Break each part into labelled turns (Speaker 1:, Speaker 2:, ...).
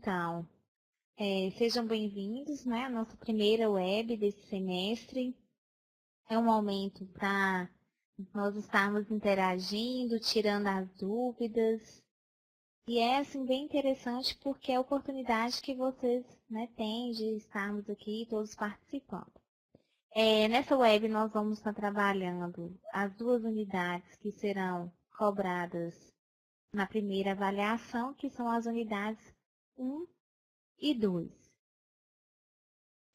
Speaker 1: Então, sejam bem-vindos, né, à nossa primeira web desse semestre. É um momento para nós estarmos interagindo, tirando as dúvidas. E é, assim, bem interessante porque é a oportunidade que vocês, né, têm de estarmos aqui todos participando. Nessa web nós vamos estar trabalhando as duas unidades que serão cobradas na primeira avaliação, que são as unidades 1 e 2.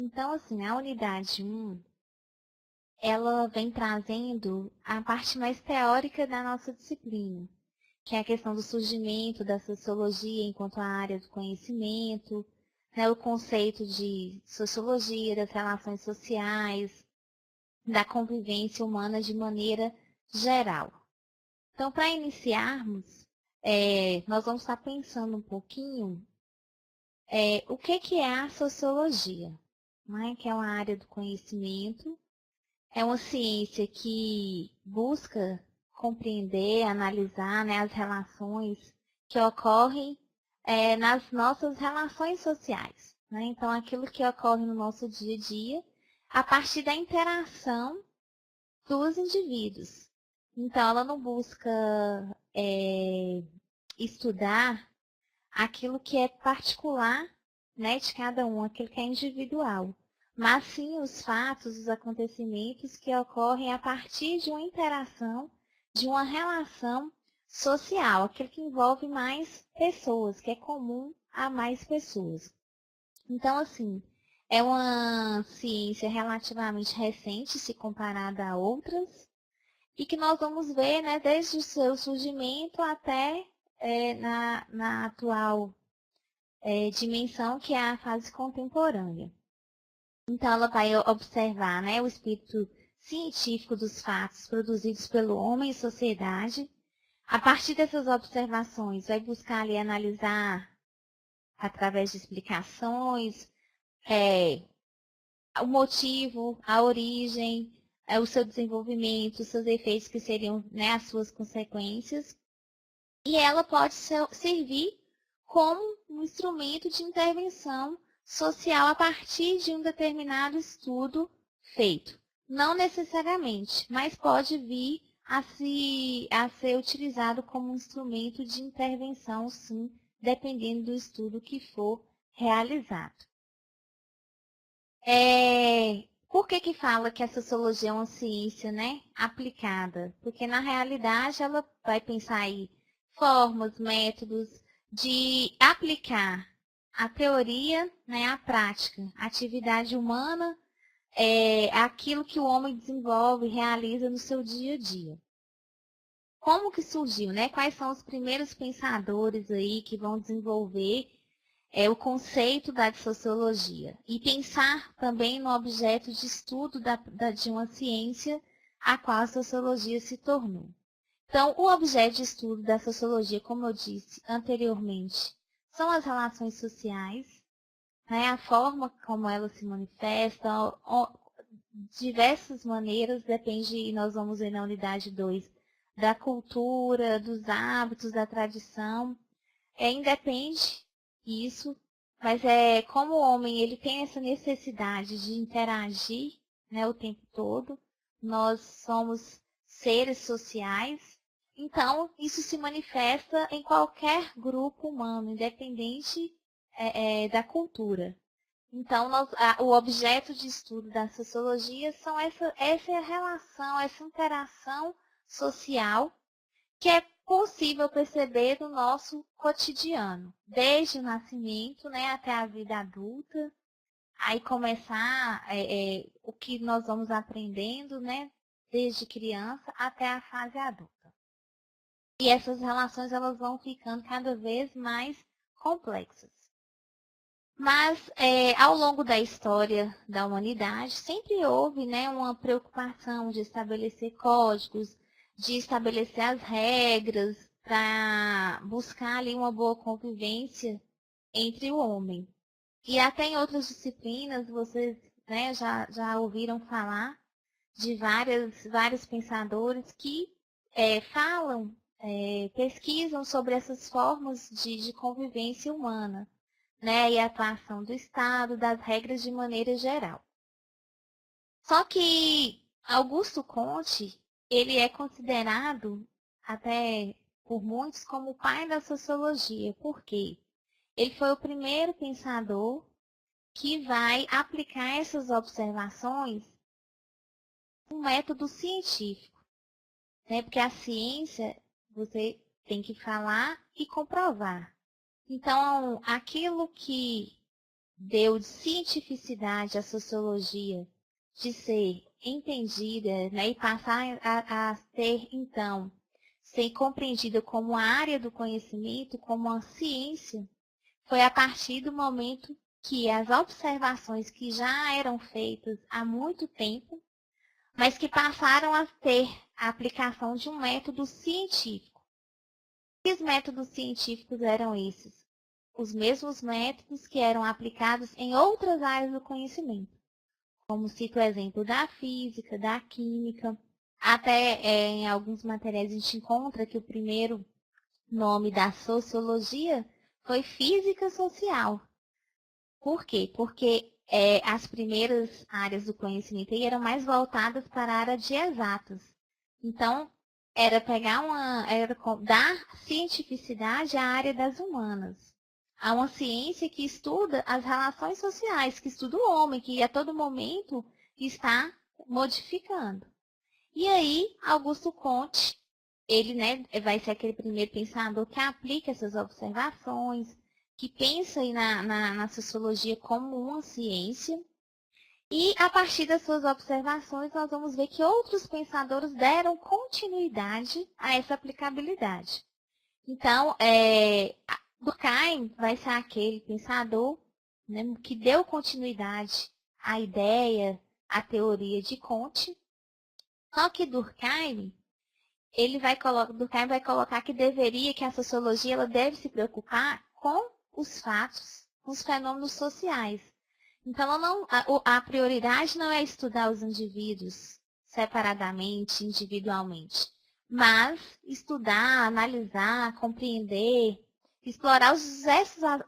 Speaker 1: Então, assim, a unidade 1, ela vem trazendo a parte mais teórica da nossa disciplina, que é a questão do surgimento da sociologia enquanto a área do conhecimento, né, o conceito de sociologia, das relações sociais, da convivência humana de maneira geral. Então, para iniciarmos, nós vamos estar pensando um pouquinho o que é a sociologia, né, que é uma área do conhecimento. É uma ciência que busca compreender, analisar, né, as relações que ocorrem nas nossas relações sociais, né? Então, aquilo que ocorre no nosso dia a dia, a partir da interação dos indivíduos. Então, ela não busca estudar aquilo que é particular, né, de cada um, aquilo que é individual, mas sim os fatos, os acontecimentos que ocorrem a partir de uma interação, de uma relação social, aquilo que envolve mais pessoas, que é comum a mais pessoas. Então, assim, é uma ciência relativamente recente se comparada a outras, e que nós vamos ver, né, desde o seu surgimento até na atual dimensão, que é a fase contemporânea. Então, ela vai observar, né, o espírito científico dos fatos produzidos pelo homem e sociedade. A partir dessas observações, vai buscar ali analisar, através de explicações, o motivo, a origem, o seu desenvolvimento, os seus efeitos, que seriam, né, as suas consequências. E ela pode servir como um instrumento de intervenção social a partir de um determinado estudo feito. Não necessariamente, mas pode vir a ser utilizado como um instrumento de intervenção, sim, dependendo do estudo que for realizado. Por que fala que a sociologia é uma ciência, né, aplicada? Porque, na realidade, ela vai pensar aí formas, métodos de aplicar a teoria, né, à prática, a atividade humana, aquilo que o homem desenvolve e realiza no seu dia a dia. Como que surgiu, né? Quais são os primeiros pensadores aí que vão desenvolver o conceito da sociologia e pensar também no objeto de estudo de uma ciência a qual a sociologia se tornou. Então, o objeto de estudo da sociologia, como eu disse anteriormente, são as relações sociais, né, a forma como elas se manifestam, diversas maneiras, depende, e nós vamos ver na unidade 2, da cultura, dos hábitos, da tradição. Independe isso, mas como o homem ele tem essa necessidade de interagir, né, o tempo todo, nós somos seres sociais, então isso se manifesta em qualquer grupo humano, independente da cultura. Então, o objeto de estudo da sociologia são essa relação, essa interação social que é possível perceber no nosso cotidiano, desde o nascimento, né, até a vida adulta, aí começar o que nós vamos aprendendo, né, desde criança até a fase adulta. E essas relações elas vão ficando cada vez mais complexas. Mas, ao longo da história da humanidade, sempre houve, né, uma preocupação de estabelecer códigos, de estabelecer as regras para buscar ali uma boa convivência entre o homem. E até em outras disciplinas, vocês, né, já ouviram falar de vários pensadores que falam, pesquisam sobre essas formas de convivência humana. né, e a atuação do Estado, das regras de maneira geral. Só que Augusto Comte, ele é considerado até por muitos como o pai da sociologia. Por quê? Ele foi o primeiro pensador que vai aplicar essas observações um método científico, né? Porque a ciência você tem que falar e comprovar. Então, aquilo que deu de cientificidade à sociologia, de ser entendida, né, e passar a ter, então, ser compreendida como a área do conhecimento, como uma ciência, foi a partir do momento que as observações que já eram feitas há muito tempo, mas que passaram a ter a aplicação de um método científico. Que métodos científicos eram esses? Os mesmos métodos que eram aplicados em outras áreas do conhecimento, como cito o exemplo da física, da química. Até em alguns materiais a gente encontra que o primeiro nome da sociologia foi física social. Por quê? Porque as primeiras áreas do conhecimento aí eram mais voltadas para a área de exatas. Então, era pegar dar cientificidade à área das humanas. Há uma ciência que estuda as relações sociais, que estuda o homem, que a todo momento está modificando. E aí, Augusto Comte, ele, né, vai ser aquele primeiro pensador que aplica essas observações, que pensa aí na sociologia como uma ciência. E, a partir das suas observações, nós vamos ver que outros pensadores deram continuidade a essa aplicabilidade. Então, Durkheim vai ser aquele pensador, né, que deu continuidade à ideia, à teoria de Comte. Só que Durkheim vai colocar que que a sociologia ela deve se preocupar com os fatos, com os fenômenos sociais. Então, a prioridade não é estudar os indivíduos separadamente, individualmente, mas estudar, analisar, compreender, explorar os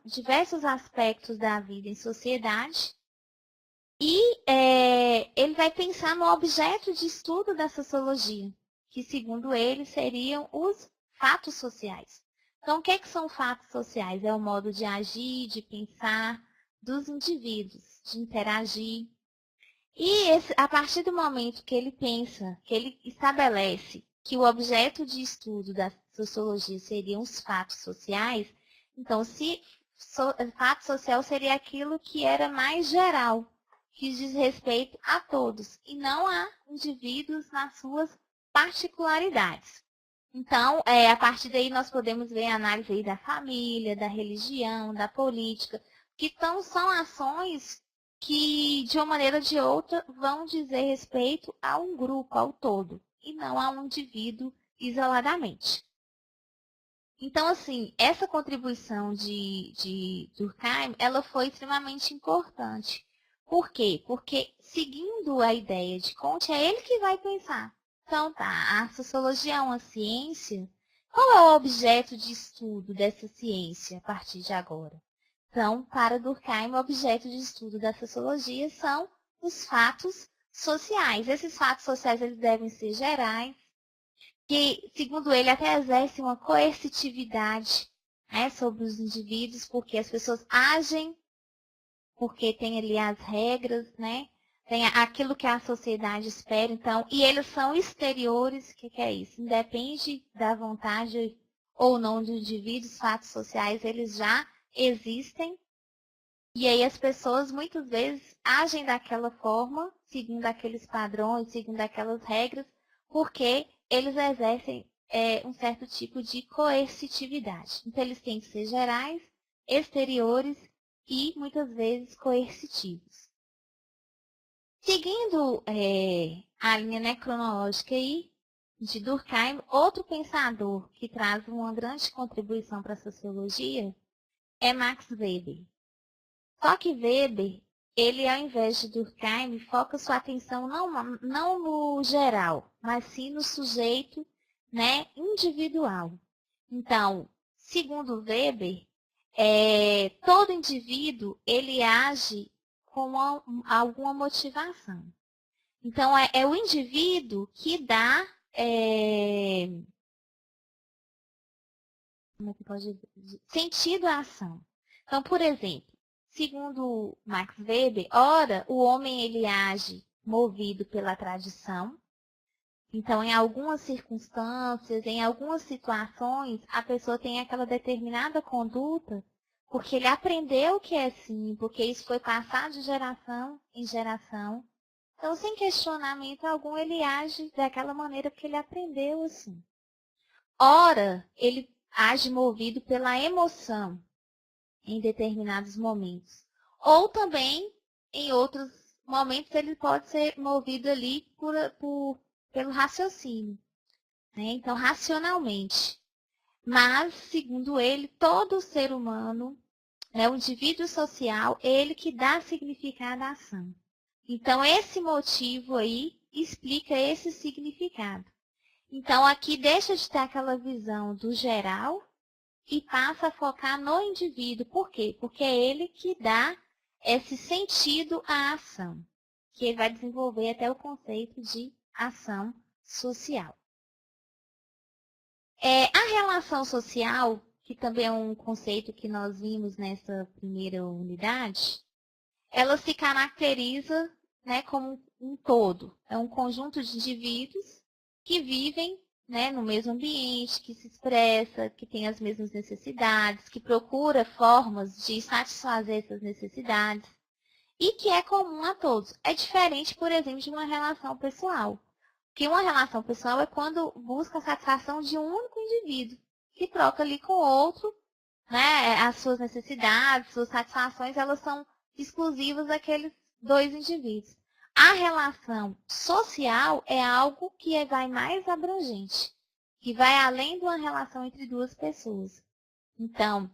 Speaker 1: diversos aspectos da vida em sociedade. E ele vai pensar no objeto de estudo da sociologia, que, segundo ele, seriam os fatos sociais. Então, o que são fatos sociais? É o modo de agir, de pensar dos indivíduos, de interagir. E a partir do momento que ele pensa, que ele estabelece que o objeto de estudo da sociologia seriam os fatos sociais, então, fato social seria aquilo que era mais geral, que diz respeito a todos, e não a indivíduos nas suas particularidades. Então, a partir daí nós podemos ver a análise aí da família, da religião, da política, que são ações que, de uma maneira ou de outra, vão dizer respeito a um grupo, ao todo, e não a um indivíduo isoladamente. Então, assim, essa contribuição de Durkheim, ela foi extremamente importante. Por quê? Porque, seguindo a ideia de Comte, é ele que vai pensar. Então, tá, a sociologia é uma ciência. Qual é o objeto de estudo dessa ciência a partir de agora? Então, para Durkheim, o objeto de estudo da sociologia são os fatos sociais. Esses fatos sociais eles devem ser gerais, que, segundo ele, até exerce uma coercitividade, né, sobre os indivíduos, porque as pessoas agem, porque tem ali as regras, né? Tem aquilo que a sociedade espera, então, e eles são exteriores, o que é isso? Independe da vontade ou não do indivíduo, os fatos sociais, eles já existem, e aí as pessoas muitas vezes agem daquela forma, seguindo aqueles padrões, seguindo aquelas regras, porque eles exercem um certo tipo de coercitividade. Então, eles têm que ser gerais, exteriores e, muitas vezes, coercitivos. Seguindo a linha, né, cronológica aí, de Durkheim, outro pensador que traz uma grande contribuição para a sociologia é Max Weber. Só que Weber, ele, ao invés de Durkheim, foca sua atenção não no geral, mas sim no sujeito, né, individual. Então, segundo Weber, todo indivíduo, ele age com alguma motivação. Então, é o indivíduo que dá, como é que pode dizer? Sentido à ação. Então, por exemplo, segundo Max Weber, ora, o homem ele age movido pela tradição. Então, em algumas circunstâncias, em algumas situações, a pessoa tem aquela determinada conduta porque ele aprendeu que é assim, porque isso foi passado de geração em geração. Então, sem questionamento algum, ele age daquela maneira porque ele aprendeu assim. Ora, ele age movido pela emoção em determinados momentos. Ou também, em outros momentos, ele pode ser movido ali pelo raciocínio, né? Então, racionalmente. Mas, segundo ele, todo ser humano, né, o indivíduo social, ele que dá significado à ação. Então, esse motivo aí explica esse significado. Então, aqui deixa de ter aquela visão do geral e passa a focar no indivíduo. Por quê? Porque é ele que dá esse sentido à ação, que ele vai desenvolver até o conceito de ação social. A relação social, que também é um conceito que nós vimos nessa primeira unidade, ela se caracteriza, né, como um todo. É um conjunto de indivíduos que vivem, né, no mesmo ambiente, que se expressa, que tem as mesmas necessidades, que procura formas de satisfazer essas necessidades e que é comum a todos. É diferente, por exemplo, de uma relação pessoal. Porque uma relação pessoal é quando busca a satisfação de um único indivíduo, que troca ali com o outro, né, as suas necessidades, suas satisfações, elas são exclusivas daqueles dois indivíduos. A relação social é algo que vai mais abrangente, que vai além de uma relação entre duas pessoas. Então,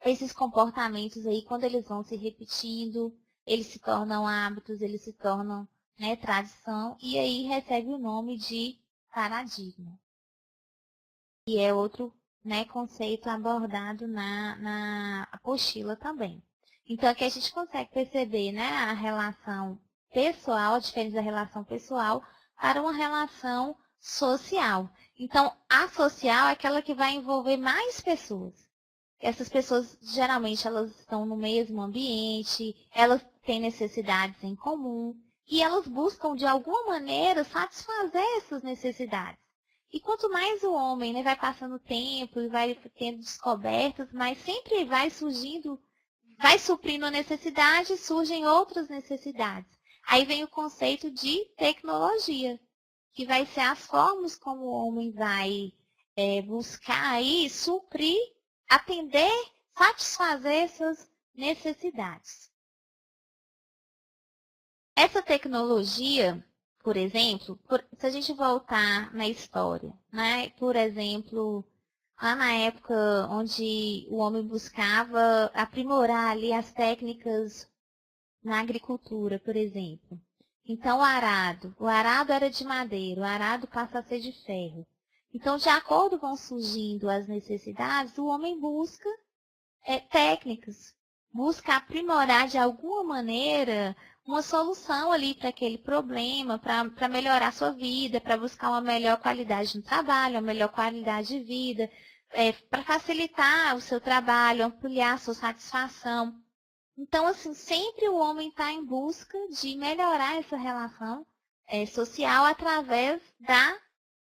Speaker 1: esses comportamentos aí, quando eles vão se repetindo, eles se tornam hábitos, eles se tornam, né, tradição, e aí recebe o nome de paradigma. E é outro, né, conceito abordado na apostila também. Então, aqui a gente consegue perceber, né, a relação pessoal, a diferença da relação pessoal para uma relação social. Então, a social é aquela que vai envolver mais pessoas. Essas pessoas, geralmente, elas estão no mesmo ambiente, elas têm necessidades em comum, e elas buscam, de alguma maneira, satisfazer essas necessidades. E quanto mais o homem, né, vai passando o tempo e vai tendo descobertas, mas sempre vai surgindo, vai suprindo a necessidade, surgem outras necessidades. Aí vem o conceito de tecnologia, que vai ser as formas como o homem vai buscar aí suprir, atender, satisfazer essas necessidades. Essa tecnologia, por exemplo, se a gente voltar na história, né? Por exemplo, lá na época onde o homem buscava aprimorar ali as técnicas na agricultura, por exemplo. Então, o arado era de madeira, o arado passa a ser de ferro. Então, de acordo com surgindo as necessidades, o homem busca técnicas, busca aprimorar de alguma maneira uma solução ali para aquele problema, para melhorar a sua vida, para buscar uma melhor qualidade no trabalho, uma melhor qualidade de vida, para facilitar o seu trabalho, ampliar a sua satisfação. Então, assim, sempre o homem está em busca de melhorar essa relação social através da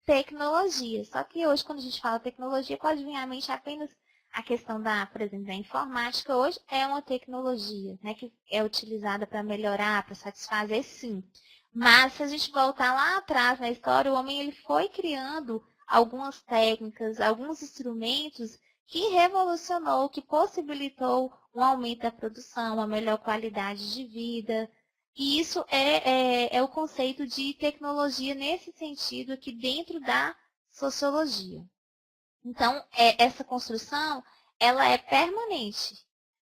Speaker 1: tecnologia. Só que hoje, quando a gente fala tecnologia, pode vir à mente apenas a questão por exemplo, da informática. Hoje é uma tecnologia, né, que é utilizada para melhorar, para satisfazer, sim. Mas, se a gente voltar lá atrás na história, o homem ele foi criando algumas técnicas, alguns instrumentos que revolucionou, que possibilitou um aumento da produção, uma melhor qualidade de vida. E isso é o conceito de tecnologia nesse sentido aqui dentro da sociologia. Então, essa construção, ela é permanente,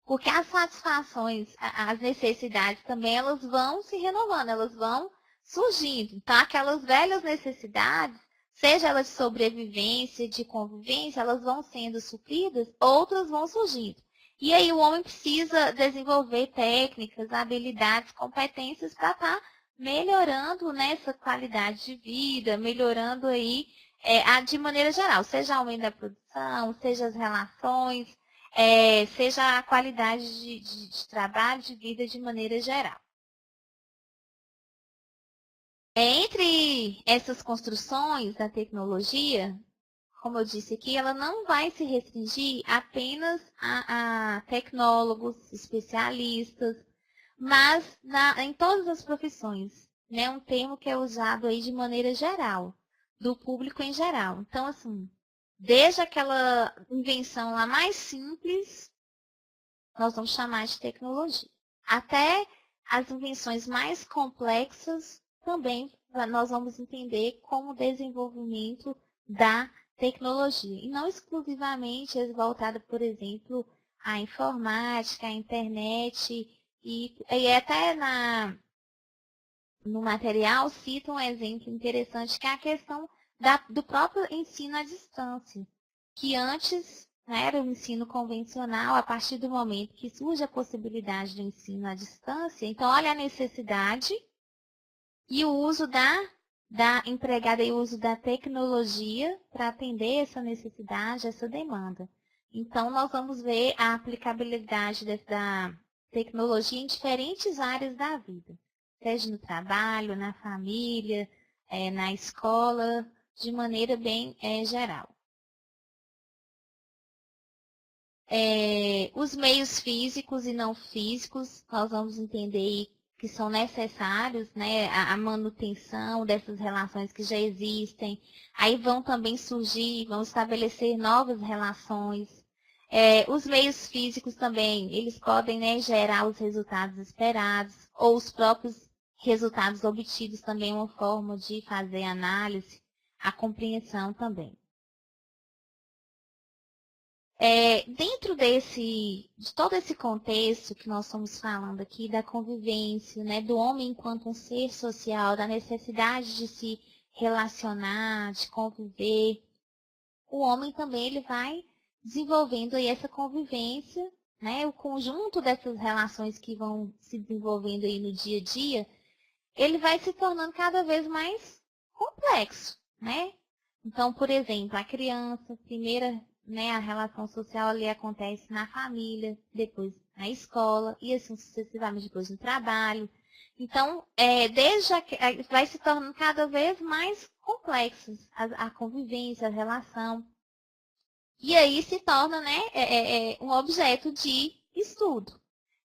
Speaker 1: porque as satisfações, as necessidades também, elas vão se renovando, elas vão surgindo. Então, aquelas velhas necessidades, seja elas de sobrevivência, de convivência, elas vão sendo supridas, outras vão surgindo. E aí o homem precisa desenvolver técnicas, habilidades, competências para estar melhorando nessa qualidade de vida, melhorando aí de maneira geral, seja o aumento da produção, seja as relações, seja a qualidade de trabalho, de vida de maneira geral. Entre essas construções da tecnologia, como eu disse aqui, ela não vai se restringir apenas a tecnólogos, especialistas, mas em todas as profissões, né? Um termo que é usado aí de maneira geral, do público em geral. Então, assim, desde aquela invenção lá mais simples, nós vamos chamar de tecnologia, até as invenções mais complexas, também nós vamos entender como desenvolvimento da tecnologia. E não exclusivamente voltada, por exemplo, à informática, à internet, e até no material cita um exemplo interessante, que é a questão do próprio ensino à distância, que antes, né, era o ensino convencional. A partir do momento que surge a possibilidade do ensino à distância, então olha a necessidade e o uso da empregada e o uso da tecnologia para atender essa necessidade, essa demanda. Então, nós vamos ver a aplicabilidade da tecnologia em diferentes áreas da vida, seja no trabalho, na família, na escola, de maneira bem geral. Os meios físicos e não físicos, nós vamos entender que são necessários, né, a manutenção dessas relações que já existem. Aí vão também surgir, vão estabelecer novas relações. Os meios físicos também, eles podem, né, gerar os resultados esperados, ou os próprios resultados obtidos também, uma forma de fazer análise, a compreensão também. Dentro de todo esse contexto que nós estamos falando aqui, da convivência, né, do homem enquanto um ser social, da necessidade de se relacionar, de conviver, o homem também ele vai desenvolvendo aí essa convivência, né, o conjunto dessas relações que vão se desenvolvendo aí no dia a dia, ele vai se tornando cada vez mais complexo, né? Então, por exemplo, a criança, primeira, né, a relação social ali acontece na família, depois na escola e assim sucessivamente depois no trabalho. Então, vai se tornando cada vez mais complexos a convivência, a relação. E aí se torna, né, um objeto de estudo.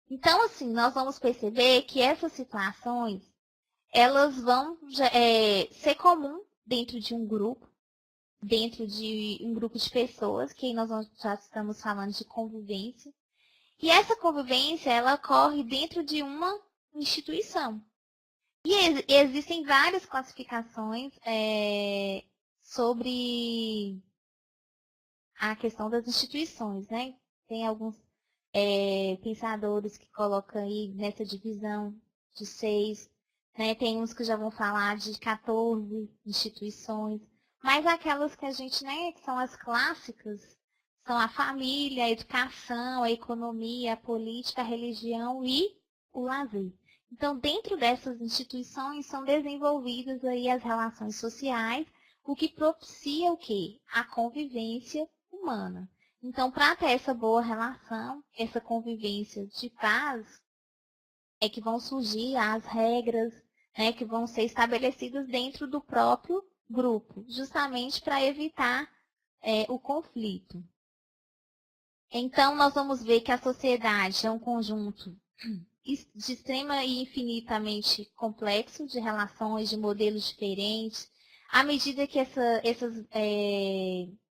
Speaker 1: Então, assim, nós vamos perceber que essas situações, elas vão ser comum dentro de um grupo, dentro de um grupo de pessoas, que nós já estamos falando de convivência. E essa convivência, ela ocorre dentro de uma instituição. E existem várias classificações sobre a questão das instituições, né? Tem alguns pensadores que colocam aí nessa divisão de 6, né? Tem uns que já vão falar de 14 instituições, mas aquelas que a gente, né, que são as clássicas, são a família, a educação, a economia, a política, a religião e o lazer. Então, dentro dessas instituições são desenvolvidas aí as relações sociais, o que propicia o quê? A convivência humana. Então, para ter essa boa relação, essa convivência de paz, é que vão surgir as regras, né, que vão ser estabelecidas dentro do próprio grupo, justamente para evitar o conflito. Então, nós vamos ver que a sociedade é um conjunto de extrema e infinitamente complexo de relações, de modelos diferentes. À medida que essas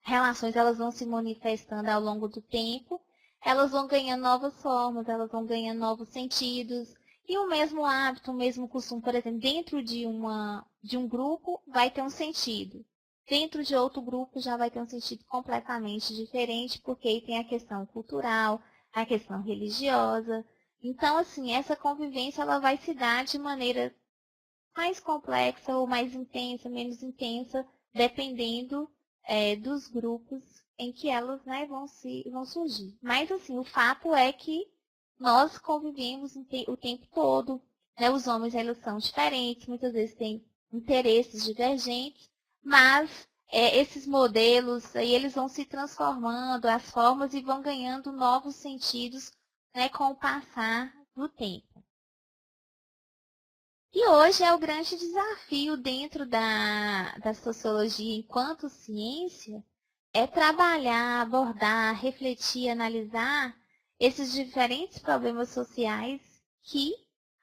Speaker 1: relações elas vão se manifestando ao longo do tempo, elas vão ganhando novas formas, elas vão ganhando novos sentidos. E o mesmo hábito, o mesmo costume, por exemplo, dentro de um grupo vai ter um sentido. Dentro de outro grupo já vai ter um sentido completamente diferente, porque aí tem a questão cultural, a questão religiosa. Então, assim, essa convivência ela vai se dar de maneira mais complexa ou mais intensa, menos intensa, dependendo dos grupos em que elas, né, vão surgir. Mas, assim, o fato é que nós convivemos o tempo todo, né? Os homens, eles são diferentes, muitas vezes têm interesses divergentes, mas esses modelos, aí eles vão se transformando, as formas, e vão ganhando novos sentidos, né, com o passar do tempo. E hoje é o grande desafio dentro da sociologia enquanto ciência, é trabalhar, abordar, refletir, analisar esses diferentes problemas sociais que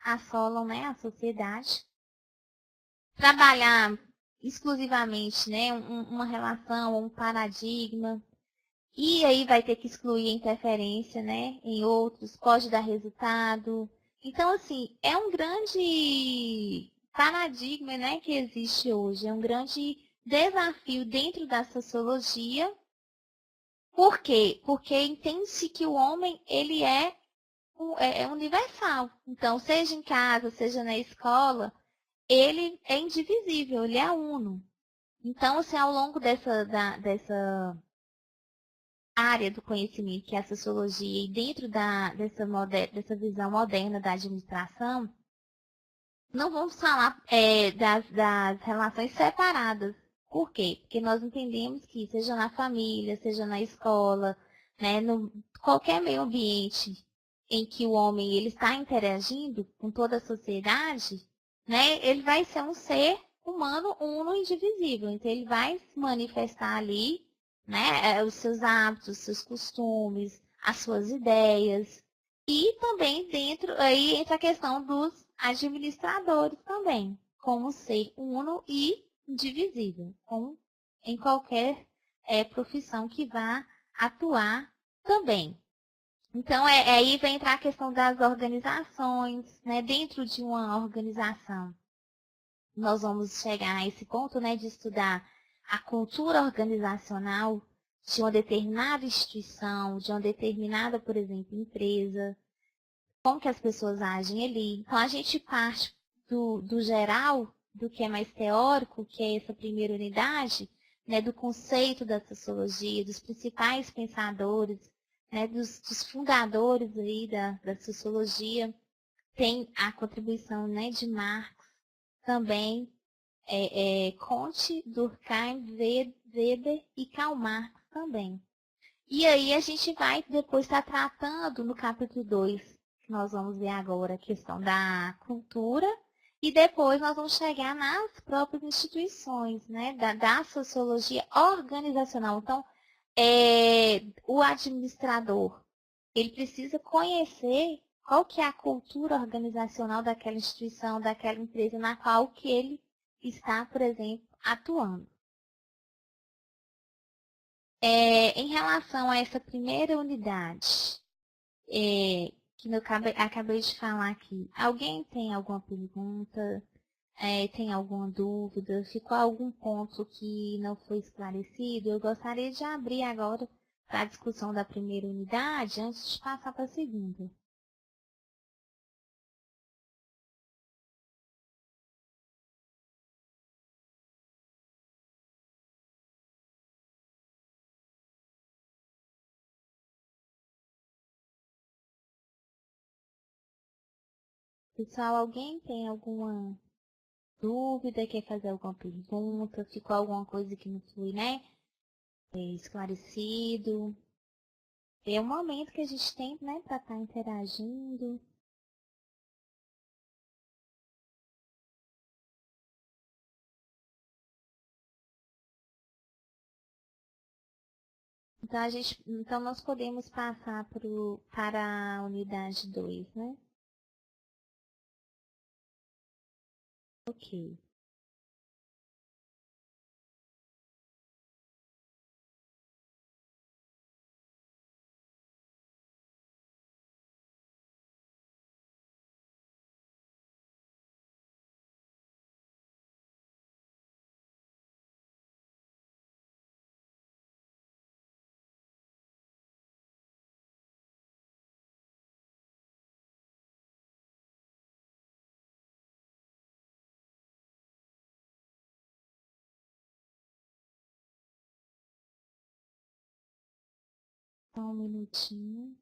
Speaker 1: assolam, né, a sociedade. Trabalhar exclusivamente, né, uma relação, um paradigma, e aí vai ter que excluir a interferência, né, em outros, pode dar resultado. Então, assim, é um grande paradigma, né, que existe hoje, é um grande desafio dentro da sociologia. Por quê? Porque entende-se que o homem, ele é universal. Então, seja em casa, seja na escola, ele é indivisível, ele é uno. Então, assim, ao longo dessa área do conhecimento, que é a sociologia, e dentro dessa visão moderna da administração, não vamos falar das relações separadas. Por quê? Porque nós entendemos que, seja na família, seja na escola, né, no qualquer meio ambiente em que o homem ele está interagindo com toda a sociedade, né, ele vai ser um ser humano uno e indivisível. Então, ele vai se manifestar ali, né, os seus hábitos, os seus costumes, as suas ideias. E também dentro, aí entra a questão dos administradores também, como ser uno e indivisível, como em qualquer profissão que vá atuar também. Então, aí vem entrar a questão das organizações, né? Dentro de uma organização, nós vamos chegar a esse ponto, né, de estudar a cultura organizacional de uma determinada instituição, de uma determinada, por exemplo, empresa, como que as pessoas agem ali. Então, a gente parte do geral, do que é mais teórico, que é essa primeira unidade, né, do conceito da sociologia, dos principais pensadores, né, dos fundadores aí da sociologia. Tem a contribuição, né, de Marx, também Comte, Durkheim, Weber e Karl Marx também. E aí a gente vai depois estar tratando no capítulo 2, que nós vamos ver agora, a questão da cultura, e depois nós vamos chegar nas próprias instituições, né, da sociologia organizacional. Então, o administrador, ele precisa conhecer qual que é a cultura organizacional daquela instituição, daquela empresa na qual que ele está, por exemplo, atuando. Em relação a essa primeira unidade, que eu acabei de falar aqui, alguém tem alguma pergunta? Tem alguma dúvida? Ficou algum ponto que não foi esclarecido? Eu gostaria de abrir agora para a discussão da primeira unidade, antes de passar para a segunda. Pessoal, alguém tem alguma dúvida? Quer fazer alguma pergunta? Ficou alguma coisa que não foi, né, esclarecido? É um momento que a gente tem, né, para estar interagindo. Então nós podemos passar para a unidade 2, né? Ok. Só um minutinho.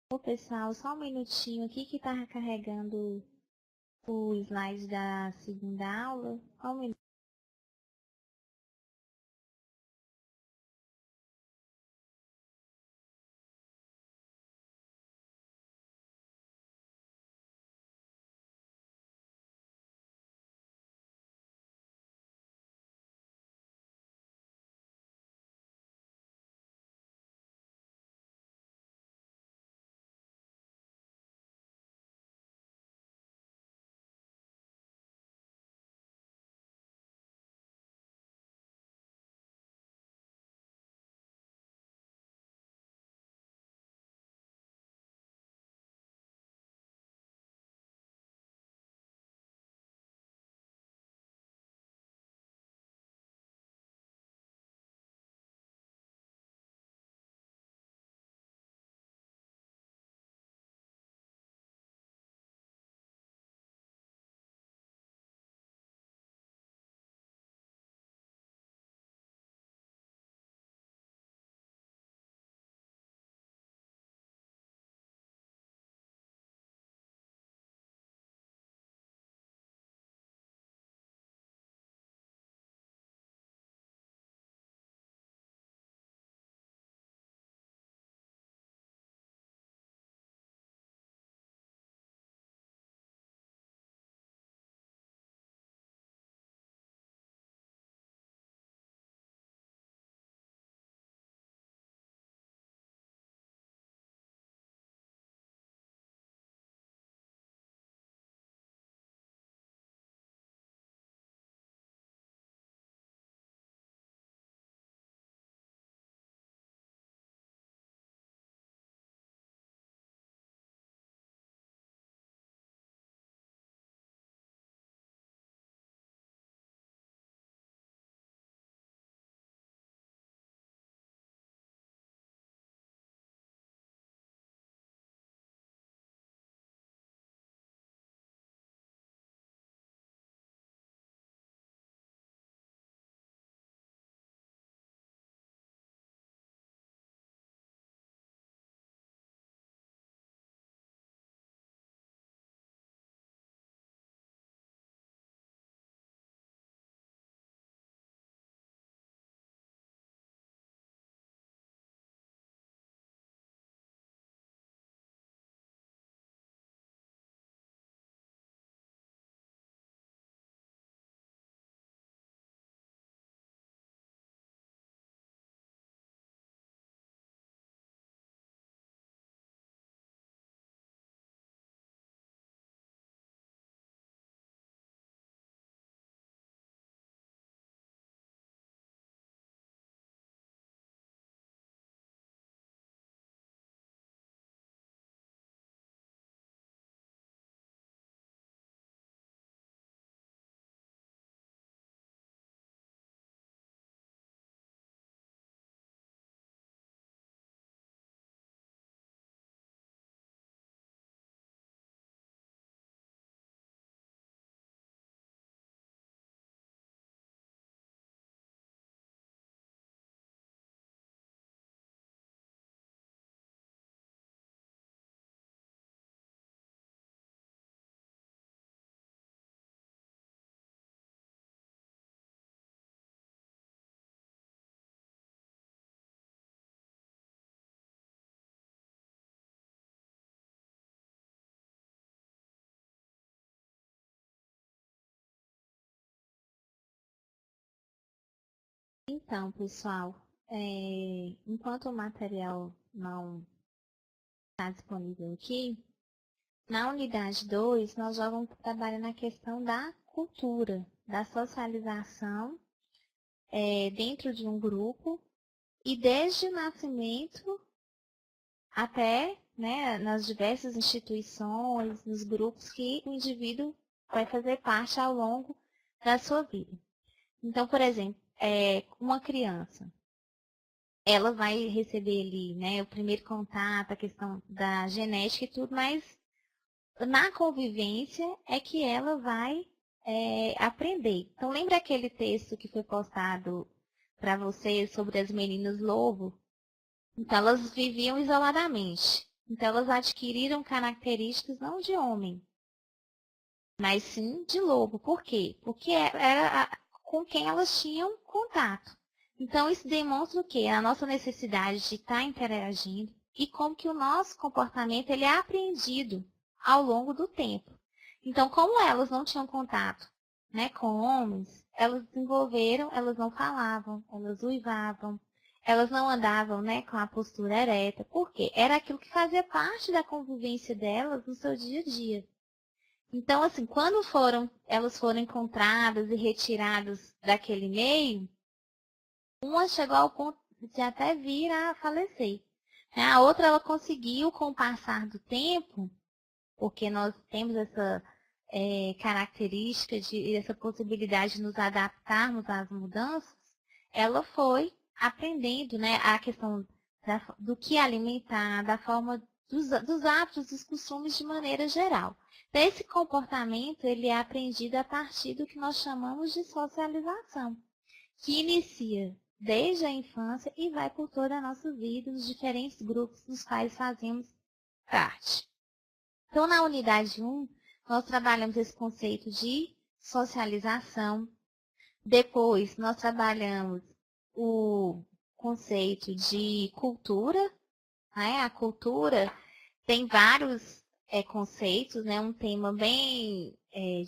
Speaker 1: Ô, pessoal, só um minutinho aqui que tá carregando o slide da segunda aula. Só um minuto. Então, pessoal, enquanto o material não está disponível aqui, na unidade 2, nós já vamos trabalhar na questão da cultura, da socialização dentro de um grupo e desde o nascimento até, né, nas diversas instituições, nos grupos que o indivíduo vai fazer parte ao longo da sua vida. Então, por exemplo, uma criança, ela vai receber ali, né, o primeiro contato, a questão da genética e tudo, mas na convivência é que ela vai aprender. Então, lembra aquele texto que foi postado para vocês sobre as meninas lobo? Então, elas viviam isoladamente. Então, elas adquiriram características não de homem, mas sim de lobo. Por quê? Porque era com quem elas tinham contato. Então, isso demonstra o quê? A nossa necessidade de estar interagindo e como que o nosso comportamento ele é aprendido ao longo do tempo. Então, como elas não tinham contato, né, com homens, elas desenvolveram, elas não falavam, elas uivavam, elas não andavam, né, com a postura ereta. Por quê? Era aquilo que fazia parte da convivência delas no seu dia a dia. Então, assim, quando elas foram encontradas e retiradas daquele meio, uma chegou ao ponto de até vir a falecer. A outra, ela conseguiu, com o passar do tempo, porque nós temos essa característica, essa possibilidade de nos adaptarmos às mudanças, ela foi aprendendo, né, a questão do que alimentar, da forma dos hábitos, dos costumes de maneira geral. Então, esse comportamento ele é aprendido a partir do que nós chamamos de socialização, que inicia desde a infância e vai por toda a nossa vida, nos diferentes grupos dos quais fazemos parte. Então, na unidade 1, nós trabalhamos esse conceito de socialização. Depois, nós trabalhamos o conceito de cultura. Né? A cultura tem vários conceitos, né? Um tema bem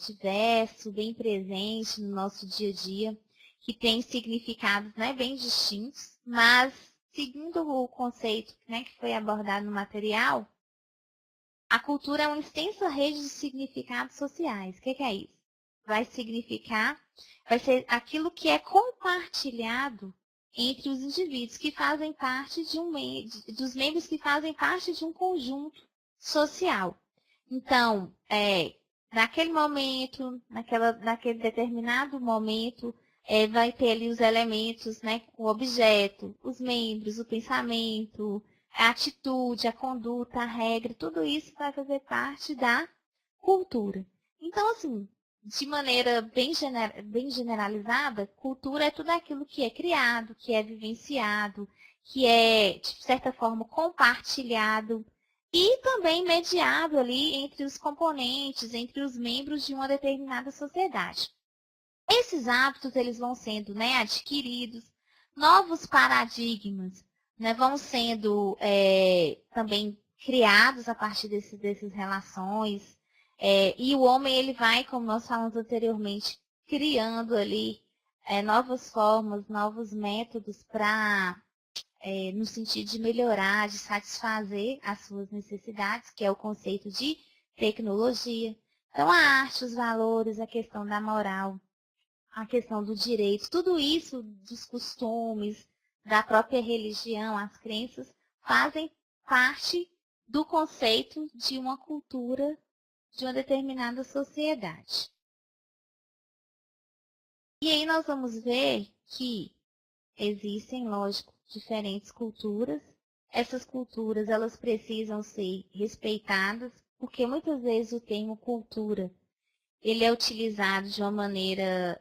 Speaker 1: diverso, bem presente no nosso dia a dia, que tem significados, né, bem distintos, mas seguindo o conceito, né, que foi abordado no material, a cultura é uma extensa rede de significados sociais. O que é isso? Vai ser aquilo que é compartilhado entre os indivíduos que fazem parte dos membros que fazem parte de um conjunto social. Então, naquele momento, naquele determinado momento, vai ter ali os elementos, né, o objeto, os membros, o pensamento, a atitude, a conduta, a regra, tudo isso vai fazer parte da cultura. Então, assim, de maneira bem generalizada, cultura é tudo aquilo que é criado, que é vivenciado, que é, de certa forma, compartilhado e também mediado ali entre os componentes, entre os membros de uma determinada sociedade. Esses hábitos eles vão sendo, né, adquiridos, novos paradigmas, né, vão sendo também criados a partir dessas relações. E o homem ele vai, como nós falamos anteriormente, criando ali novas formas, novos métodos para, no sentido de melhorar, de satisfazer as suas necessidades, que é o conceito de tecnologia. Então, a arte, os valores, a questão da moral, a questão do direito, tudo isso dos costumes, da própria religião, as crenças, fazem parte do conceito de uma cultura de uma determinada sociedade. E aí nós vamos ver que existem, lógico, diferentes culturas. Essas culturas, elas precisam ser respeitadas, porque muitas vezes o termo cultura, ele é utilizado de uma maneira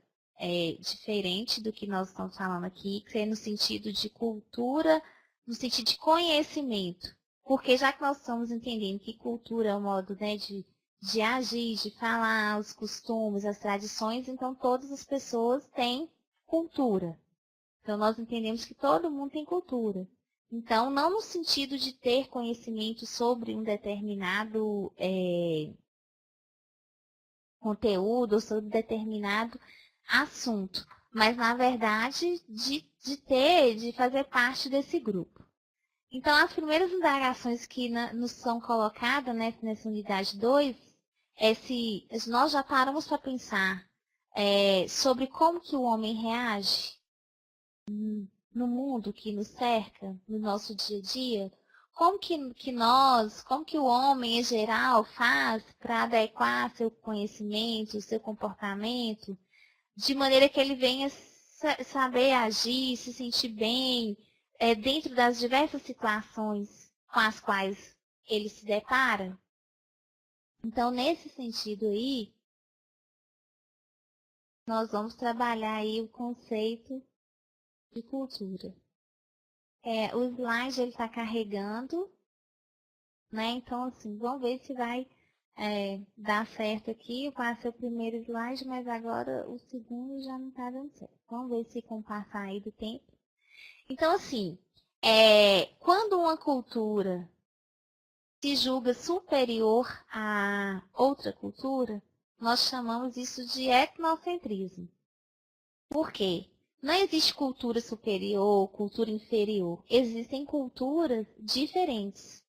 Speaker 1: diferente do que nós estamos falando aqui, que é no sentido de cultura, no sentido de conhecimento. Porque já que nós estamos entendendo que cultura é um modo, né, de agir, de falar, os costumes, as tradições, então todas as pessoas têm cultura. Então nós entendemos que todo mundo tem cultura. Então, não no sentido de ter conhecimento sobre um determinado conteúdo ou sobre determinado assunto, mas na verdade de fazer parte desse grupo. Então, as primeiras indagações que nos são colocadas, né, nessa unidade 2 é se nós já paramos para pensar sobre como que o homem reage no mundo que nos cerca, no nosso dia a dia, como que o homem em geral faz para adequar seu conhecimento, seu comportamento, de maneira que ele venha saber agir, se sentir bem, dentro das diversas situações com as quais ele se depara. Então, nesse sentido aí, nós vamos trabalhar aí o conceito de cultura. O slide ele está carregando, né? Então, assim, vamos ver se vai dar certo aqui. Eu passei o primeiro slide, mas agora o segundo já não está dando certo. Vamos ver se com o passar aí do tempo. Então, assim, quando uma cultura se julga superior a outra cultura, nós chamamos isso de etnocentrismo. Por quê? Não existe cultura superior, cultura inferior. Existem culturas diferentes.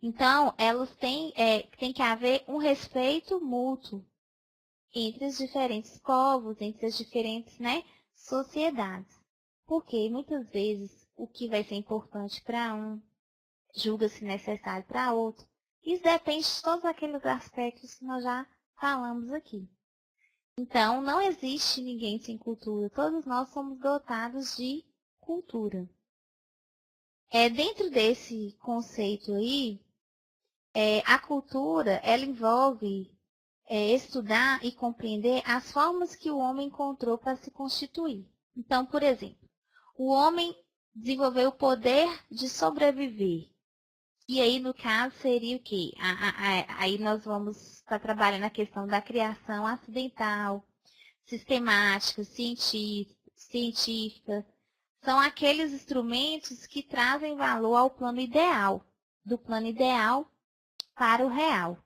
Speaker 1: Então, elas tem que haver um respeito mútuo entre os diferentes povos, entre as diferentes, né, sociedades. Porque muitas vezes o que vai ser importante para um julga-se necessário para outro. Isso depende de todos aqueles aspectos que nós já falamos aqui. Então, não existe ninguém sem cultura. Todos nós somos dotados de cultura. Dentro desse conceito aí, a cultura, ela envolve estudar e compreender as formas que o homem encontrou para se constituir. Então, por exemplo, o homem desenvolveu o poder de sobreviver. E aí, no caso, seria o quê? Aí nós vamos estar trabalhando a questão da criação acidental, sistemática, científica. São aqueles instrumentos que trazem valor ao plano ideal, do plano ideal para o real.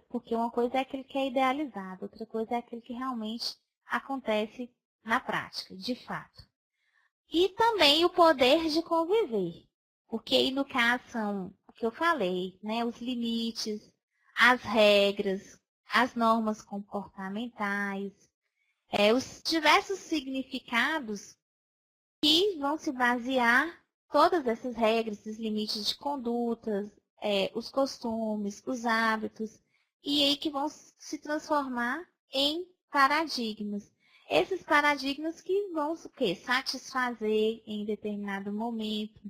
Speaker 1: Porque uma coisa é aquele que é idealizado, outra coisa é aquele que realmente acontece na prática, de fato. E também o poder de conviver. Porque aí, no caso, são o que eu falei, né? Os limites, as regras, as normas comportamentais, os diversos significados que vão se basear todas essas regras, os limites de condutas, os costumes, os hábitos, e aí que vão se transformar em paradigmas. Esses paradigmas que vão satisfazer em determinado momento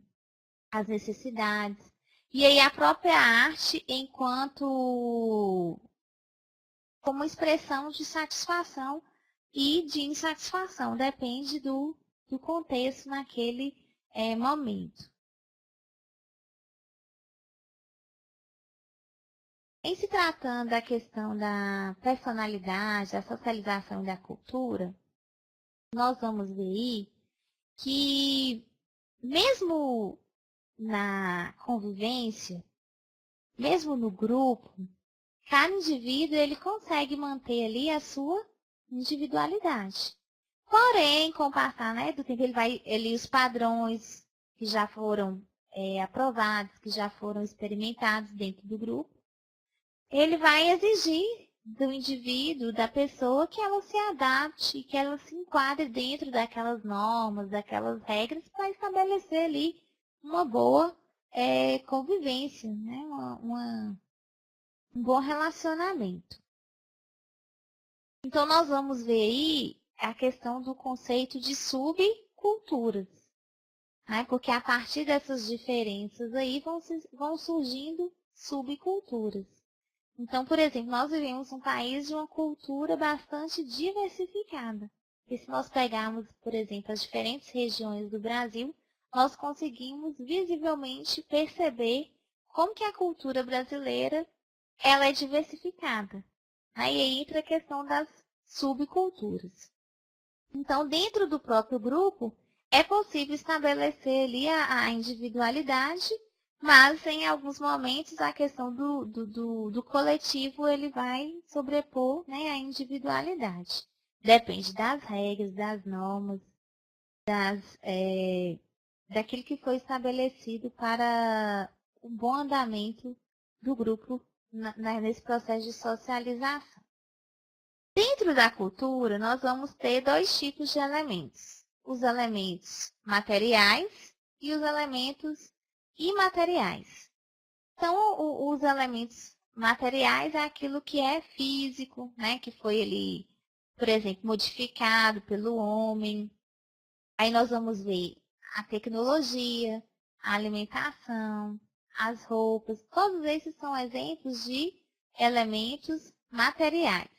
Speaker 1: as necessidades. E aí a própria arte enquanto como expressão de satisfação e de insatisfação, depende do contexto naquele momento. Em se tratando da questão da personalidade, da socialização e da cultura, nós vamos ver aí que mesmo na convivência, mesmo no grupo, cada indivíduo ele consegue manter ali a sua individualidade. Porém, com o passar, né, do tempo, os padrões que já foram aprovados, que já foram experimentados dentro do grupo, ele vai exigir do indivíduo, da pessoa, que ela se adapte, que ela se enquadre dentro daquelas normas, daquelas regras, para estabelecer ali uma boa convivência, né? Um bom relacionamento. Então, nós vamos ver aí a questão do conceito de subculturas, né? Porque a partir dessas diferenças aí vão surgindo subculturas. Então, por exemplo, nós vivemos um país de uma cultura bastante diversificada. E se nós pegarmos, por exemplo, as diferentes regiões do Brasil, nós conseguimos visivelmente perceber como que a cultura brasileira ela é diversificada. Aí entra a questão das subculturas. Então, dentro do próprio grupo, é possível estabelecer ali a individualidade, mas em alguns momentos a questão do coletivo ele vai sobrepor, né, a individualidade. Depende das regras, das normas, daquilo que foi estabelecido para o bom andamento do grupo nesse processo de socialização. Dentro da cultura, nós vamos ter dois tipos de elementos. Os elementos materiais e os elementos imateriais. Então, os elementos materiais é aquilo que é físico, né? Que foi ali, por exemplo, modificado pelo homem. Aí nós vamos ver a tecnologia, a alimentação, as roupas. Todos esses são exemplos de elementos materiais.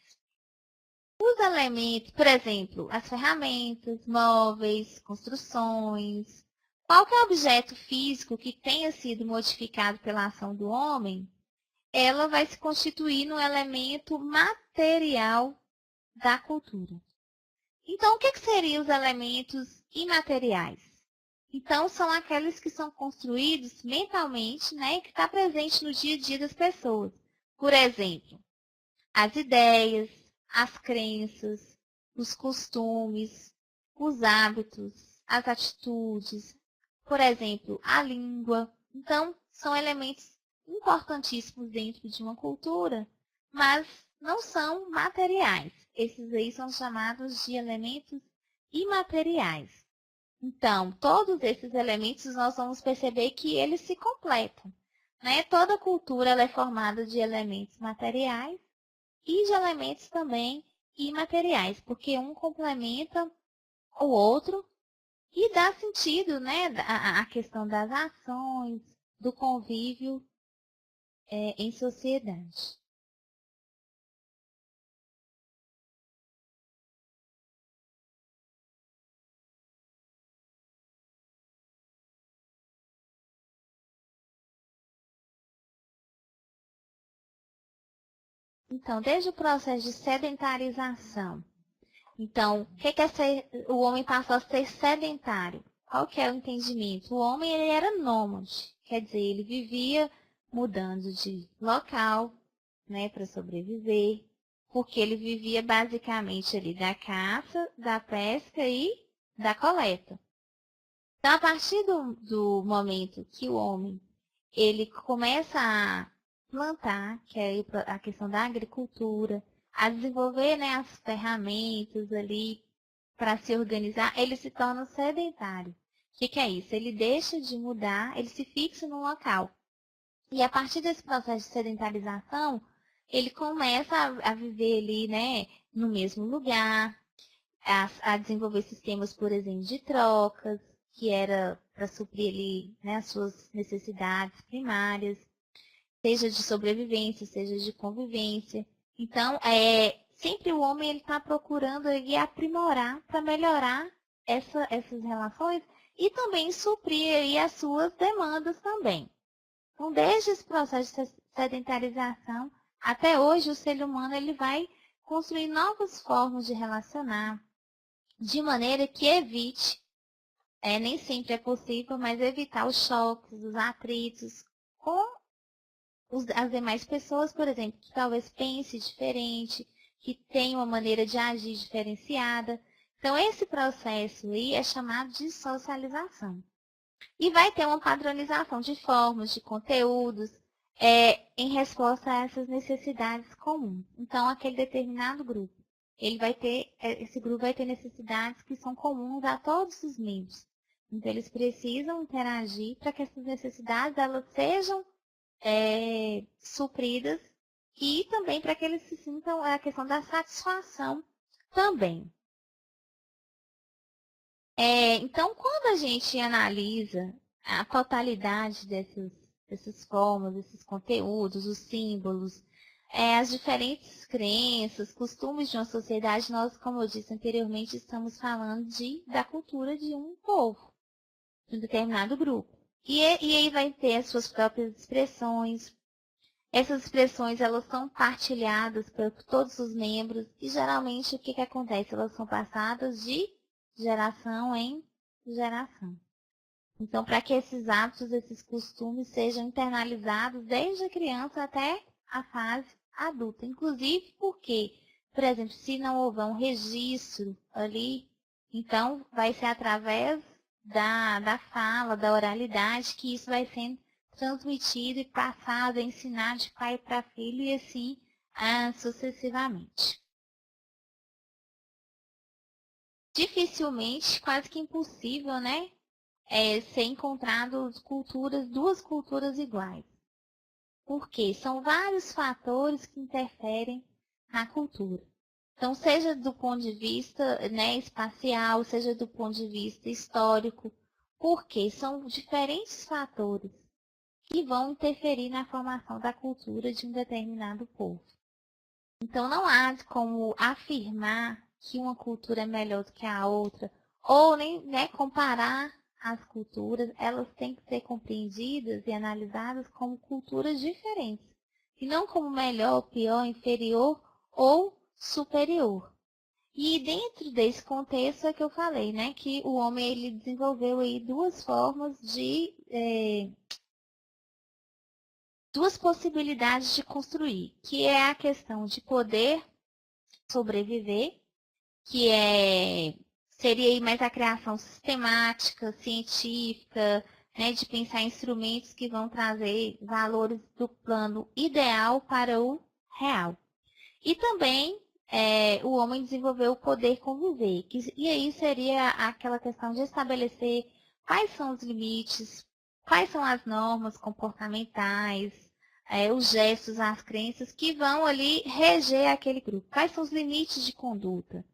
Speaker 1: Os elementos, por exemplo, as ferramentas, móveis, construções, qualquer objeto físico que tenha sido modificado pela ação do homem, ela vai se constituir no elemento material da cultura. Então, o que seriam os elementos imateriais? Então, são aqueles que são construídos mentalmente, né, e que está presente no dia a dia das pessoas. Por exemplo, as ideias, as crenças, os costumes, os hábitos, as atitudes, por exemplo, a língua. Então, são elementos importantíssimos dentro de uma cultura, mas não são materiais. Esses aí são chamados de elementos imateriais. Então, todos esses elementos nós vamos perceber que eles se completam, né? Toda cultura ela é formada de elementos materiais e de elementos também imateriais, porque um complementa o outro e dá sentido, né, à questão das ações, do convívio em sociedade. Então, desde o processo de sedentarização, então, o que é o homem passou a ser sedentário? Qual que é o entendimento? O homem ele era nômade, quer dizer, ele vivia mudando de local, né, para sobreviver, porque ele vivia basicamente ali da caça, da pesca e da coleta. Então, a partir do momento que o homem ele começa a plantar, que é a questão da agricultura, a desenvolver, né, as ferramentas ali para se organizar, ele se torna sedentário. O que é isso? Ele deixa de mudar, ele se fixa num local. E a partir desse processo de sedentarização, ele começa a viver ali, né, no mesmo lugar, a desenvolver sistemas, por exemplo, de trocas, que era para suprir ali, né, as suas necessidades primárias, seja de sobrevivência, seja de convivência. Então, sempre o homem está procurando ali, aprimorar para melhorar essas relações e também suprir aí, as suas demandas também. Então, desde esse processo de sedentarização até hoje, o ser humano ele vai construir novas formas de relacionar, de maneira que evite, nem sempre é possível, mas evitar os choques, os atritos com as demais pessoas, por exemplo, que talvez pense diferente, que tenha uma maneira de agir diferenciada. Então, esse processo aí é chamado de socialização. E vai ter uma padronização de formas, de conteúdos, em resposta a essas necessidades comuns. Então, aquele determinado grupo, esse grupo vai ter necessidades que são comuns a todos os membros. Então, eles precisam interagir para que essas necessidades elas sejam supridas e também para que eles se sintam a questão da satisfação também. Então, quando a gente analisa a totalidade dessas formas, desses conteúdos, os símbolos, as diferentes crenças, costumes de uma sociedade, nós, como eu disse anteriormente, estamos falando da cultura de um povo, de um determinado grupo. E aí vai ter as suas próprias expressões. Essas expressões, elas são partilhadas por todos os membros e, geralmente, o que acontece? Elas são passadas de geração em geração. Então, para que esses hábitos, esses costumes sejam internalizados desde a criança até a fase adulta. Inclusive porque Por exemplo, se não houver um registro ali, então vai ser através da fala, da oralidade, que isso vai sendo transmitido e passado, ensinado de pai para filho e assim sucessivamente. Dificilmente, quase que impossível, né? Ser encontrado duas culturas iguais. Por quê? São vários fatores que interferem na cultura. Então, seja do ponto de vista, né, espacial, seja do ponto de vista histórico, porque são diferentes fatores que vão interferir na formação da cultura de um determinado povo. Então, não há como afirmar que uma cultura é melhor do que a outra, ou nem, né, comparar as culturas. Elas têm que ser compreendidas e analisadas como culturas diferentes, e não como melhor, pior, inferior ou superior. E dentro desse contexto é que eu falei, né, que o homem ele desenvolveu aí duas possibilidades de construir, que é a questão de poder sobreviver, que seria aí mais a criação sistemática, científica, né, de pensar em instrumentos que vão trazer valores do plano ideal para o real. E também o homem desenvolveu o poder conviver, e aí seria aquela questão de estabelecer quais são os limites, quais são as normas comportamentais, os gestos, as crenças que vão ali reger aquele grupo. Quais são os limites de conduta,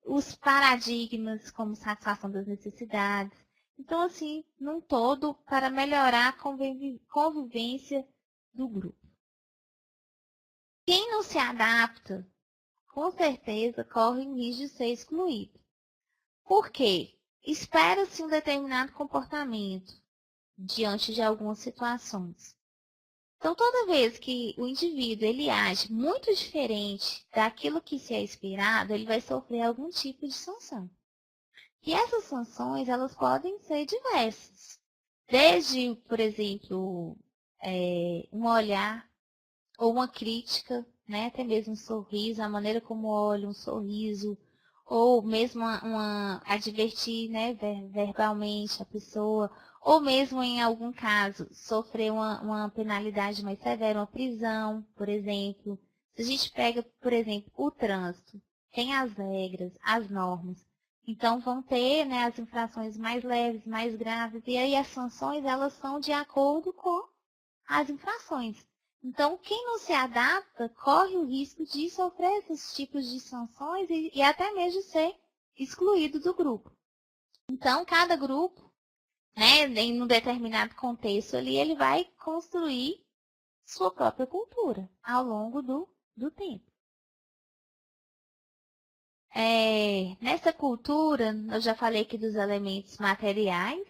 Speaker 1: os paradigmas como satisfação das necessidades. Então, assim, num todo, para melhorar a convivência do grupo. Quem não se adapta, com certeza, corre o risco de ser excluído. Por quê? Espera-se um determinado comportamento diante de algumas situações. Então, toda vez que o indivíduo ele age muito diferente daquilo que se é esperado, ele vai sofrer algum tipo de sanção. E essas sanções, elas podem ser diversas. Desde, por exemplo, um olhar ou uma crítica, né? Até mesmo um sorriso, a maneira como olha, um sorriso, ou mesmo advertir, né, verbalmente a pessoa, ou mesmo em algum caso sofrer uma penalidade mais severa, uma prisão, por exemplo. Se a gente pega, por exemplo, o trânsito, tem as regras, as normas. Então vão ter, né, as infrações mais leves, mais graves, e aí as sanções elas são de acordo com as infrações. Então, quem não se adapta corre o risco de sofrer esses tipos de sanções e até mesmo de ser excluído do grupo. Então, cada grupo, né, em um determinado contexto ali, ele vai construir sua própria cultura ao longo do tempo. Nessa cultura, eu já falei aqui dos elementos materiais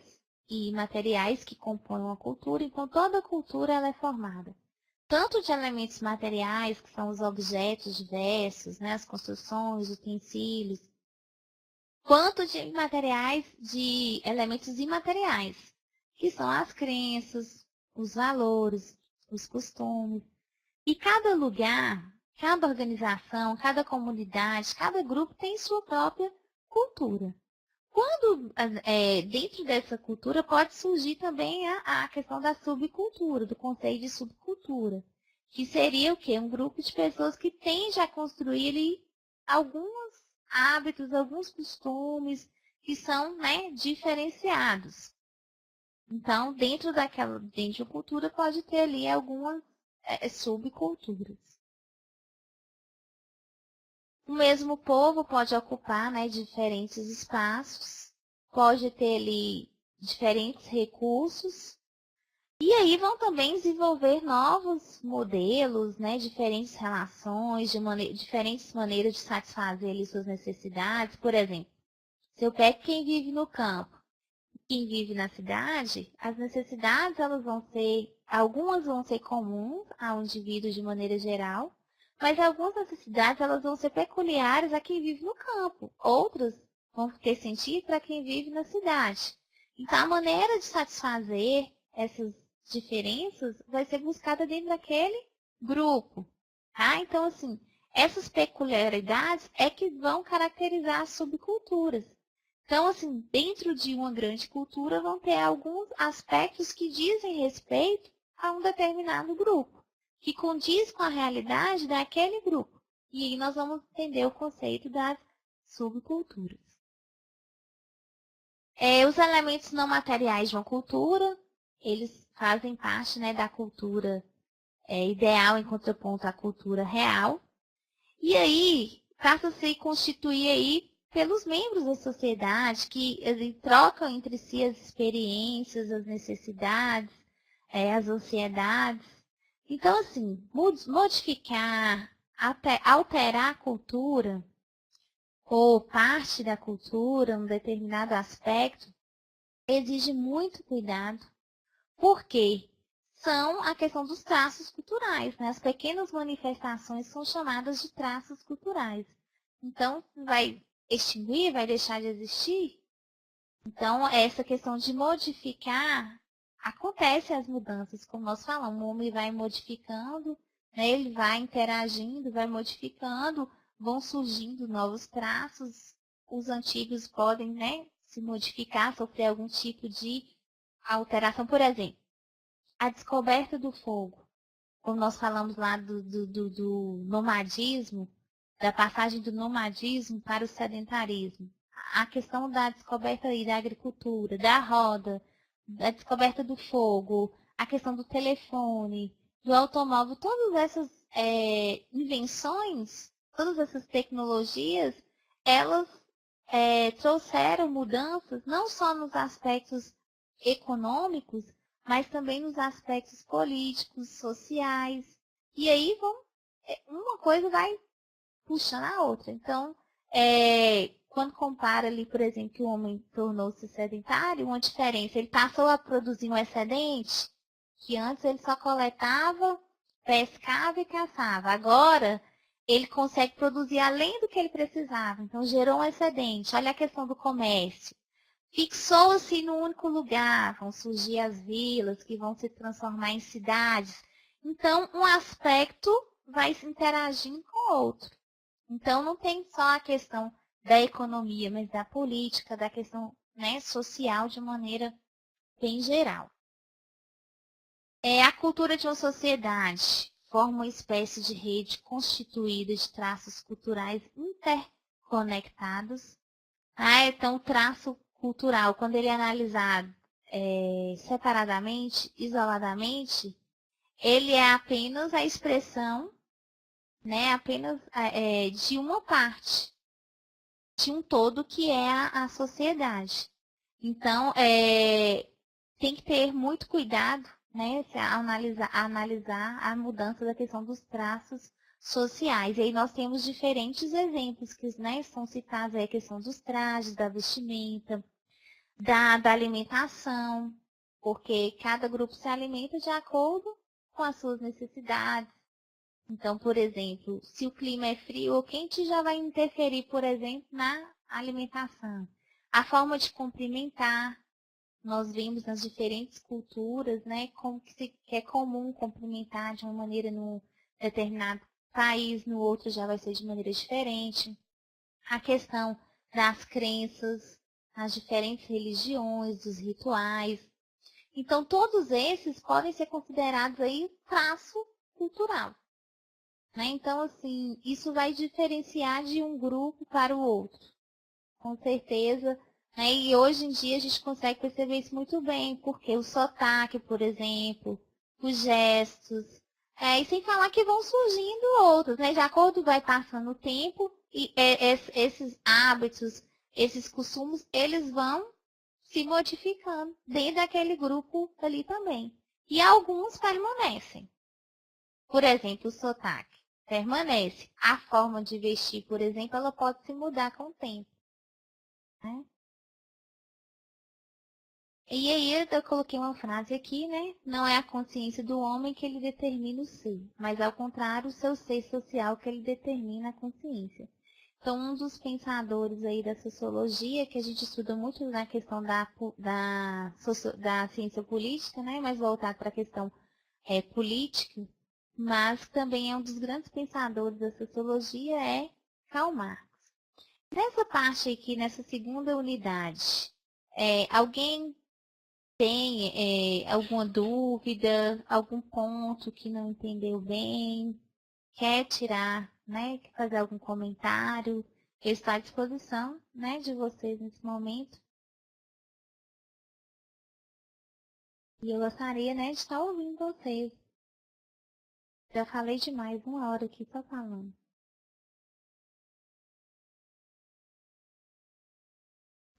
Speaker 1: e imateriais que compõem uma cultura. Então, toda cultura ela é formada tanto de elementos materiais, que são os objetos diversos, né, as construções, utensílios, quanto de materiais, de elementos imateriais, que são as crenças, os valores, os costumes. E cada lugar, cada organização, cada comunidade, cada grupo tem sua própria cultura. Quando dentro dessa cultura pode surgir também a questão da subcultura, do conceito de subcultura, que seria o quê? Um grupo de pessoas que tende a construir ali alguns hábitos, alguns costumes que são, né, diferenciados. Então, dentro da cultura pode ter ali algumas subculturas. O mesmo povo pode ocupar, né, diferentes espaços, pode ter ali diferentes recursos, e aí vão também desenvolver novos modelos, né, diferentes relações, diferentes maneiras de satisfazer ali suas necessidades. Por exemplo, se eu pego quem vive no campo, quem vive na cidade, as necessidades algumas vão ser comuns ao indivíduo de maneira geral, mas algumas necessidades elas vão ser peculiares a quem vive no campo. Outras vão ter sentido para quem vive na cidade. Então, a maneira de satisfazer essas diferenças vai ser buscada dentro daquele grupo. Tá? Então, assim, essas peculiaridades é que vão caracterizar as subculturas. Então, assim, dentro de uma grande cultura vão ter alguns aspectos que dizem respeito a um determinado grupo, que condiz com a realidade daquele grupo. E aí nós vamos entender o conceito das subculturas. Os elementos não materiais de uma cultura, eles fazem parte, né, da cultura ideal em contraponto à cultura real. E aí, passa-se a constituir aí pelos membros da sociedade que trocam entre si as experiências, as necessidades, as ansiedades. Então, assim, modificar, alterar a cultura ou parte da cultura, um determinado aspecto, exige muito cuidado, porque são a questão dos traços culturais, né? As pequenas manifestações são chamadas de traços culturais. Então, vai extinguir, vai deixar de existir? Então, essa questão de modificar, acontece as mudanças, como nós falamos, o homem vai modificando, né? Ele vai interagindo, vai modificando, vão surgindo novos traços, os antigos podem, né, se modificar, sofrer algum tipo de alteração. Por exemplo, a descoberta do fogo, como nós falamos lá do nomadismo, da passagem do nomadismo para o sedentarismo. A questão da descoberta aí da agricultura, da roda, da descoberta do fogo, a questão do telefone, do automóvel, todas essas invenções, todas essas tecnologias, elas trouxeram mudanças não só nos aspectos econômicos, mas também nos aspectos políticos, sociais. E aí uma coisa vai puxando a outra. Então, quando compara ali, por exemplo, que o homem tornou-se sedentário, uma diferença, ele passou a produzir um excedente, que antes ele só coletava, pescava e caçava. Agora, ele consegue produzir além do que ele precisava. Então, gerou um excedente. Olha a questão do comércio. Fixou-se num único lugar, vão surgir as vilas que vão se transformar em cidades. Então, um aspecto vai se interagindo com o outro. Então, não tem só a questão da economia, mas da política, da questão, né, social de maneira bem geral. A cultura de uma sociedade forma uma espécie de rede constituída de traços culturais interconectados. Então, o traço cultural, quando ele é analisado separadamente, isoladamente, ele é apenas a expressão, né, apenas de uma parte, de um todo que é a sociedade. Então, tem que ter muito cuidado, né, a analisar a mudança da questão dos traços sociais. E aí nós temos diferentes exemplos que, né, são citados aí, a questão dos trajes, da vestimenta, da alimentação, porque cada grupo se alimenta de acordo com as suas necessidades. Então, por exemplo, se o clima é frio ou quente, já vai interferir, por exemplo, na alimentação. A forma de cumprimentar, nós vimos nas diferentes culturas, né, como que é comum cumprimentar de uma maneira num determinado país, no outro já vai ser de maneira diferente. A questão das crenças, as diferentes religiões, dos rituais. Então, todos esses podem ser considerados aí traço cultural. Né? Então, assim, isso vai diferenciar de um grupo para o outro, com certeza. Né? E hoje em dia a gente consegue perceber isso muito bem, porque o sotaque, por exemplo, os gestos, e sem falar que vão surgindo outros, né? De acordo vai passando o tempo, e esses hábitos, esses costumes, eles vão se modificando dentro daquele grupo ali também. E alguns permanecem. Por exemplo, o sotaque permanece. A forma de vestir, por exemplo, ela pode se mudar com o tempo. Né? E aí eu coloquei uma frase aqui, né? Não é a consciência do homem que ele determina o ser, mas ao contrário, o seu ser social que ele determina a consciência. Então, um dos pensadores aí da sociologia, que a gente estuda muito na questão da ciência política, né? Mas voltado para a questão política, mas também é um dos grandes pensadores da sociologia, é Karl Marx. Nessa parte aqui, nessa segunda unidade, alguém tem alguma dúvida, algum ponto que não entendeu bem, quer tirar, né, quer fazer algum comentário? Eu estou à disposição, né, de vocês nesse momento. E eu gostaria, né, de estar ouvindo vocês. Já falei demais, 1 hora aqui só falando.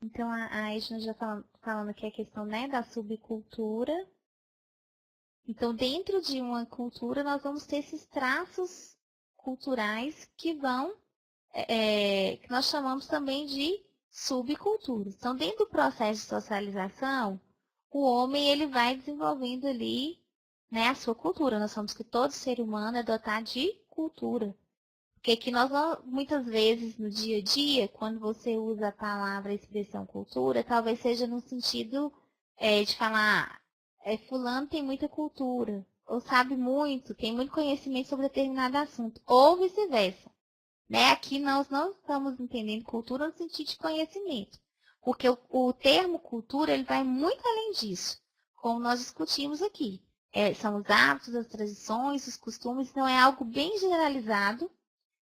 Speaker 1: Então, a Edna já falando que é a questão, né, da subcultura. Então, dentro de uma cultura, nós vamos ter esses traços culturais que que nós chamamos também de subculturas. Então, dentro do processo de socialização, o homem ele vai desenvolvendo ali, né, a sua cultura. Nós sabemos que todo ser humano é dotado de cultura. Porque que nós, muitas vezes, no dia a dia, quando você usa a palavra, a expressão cultura, talvez seja no sentido de falar, fulano tem muita cultura, ou sabe muito, tem muito conhecimento sobre determinado assunto, ou vice-versa. Né? Aqui nós não estamos entendendo cultura no sentido de conhecimento, porque o termo cultura ele vai muito além disso, como nós discutimos aqui. São os hábitos, as tradições, os costumes, então é algo bem generalizado,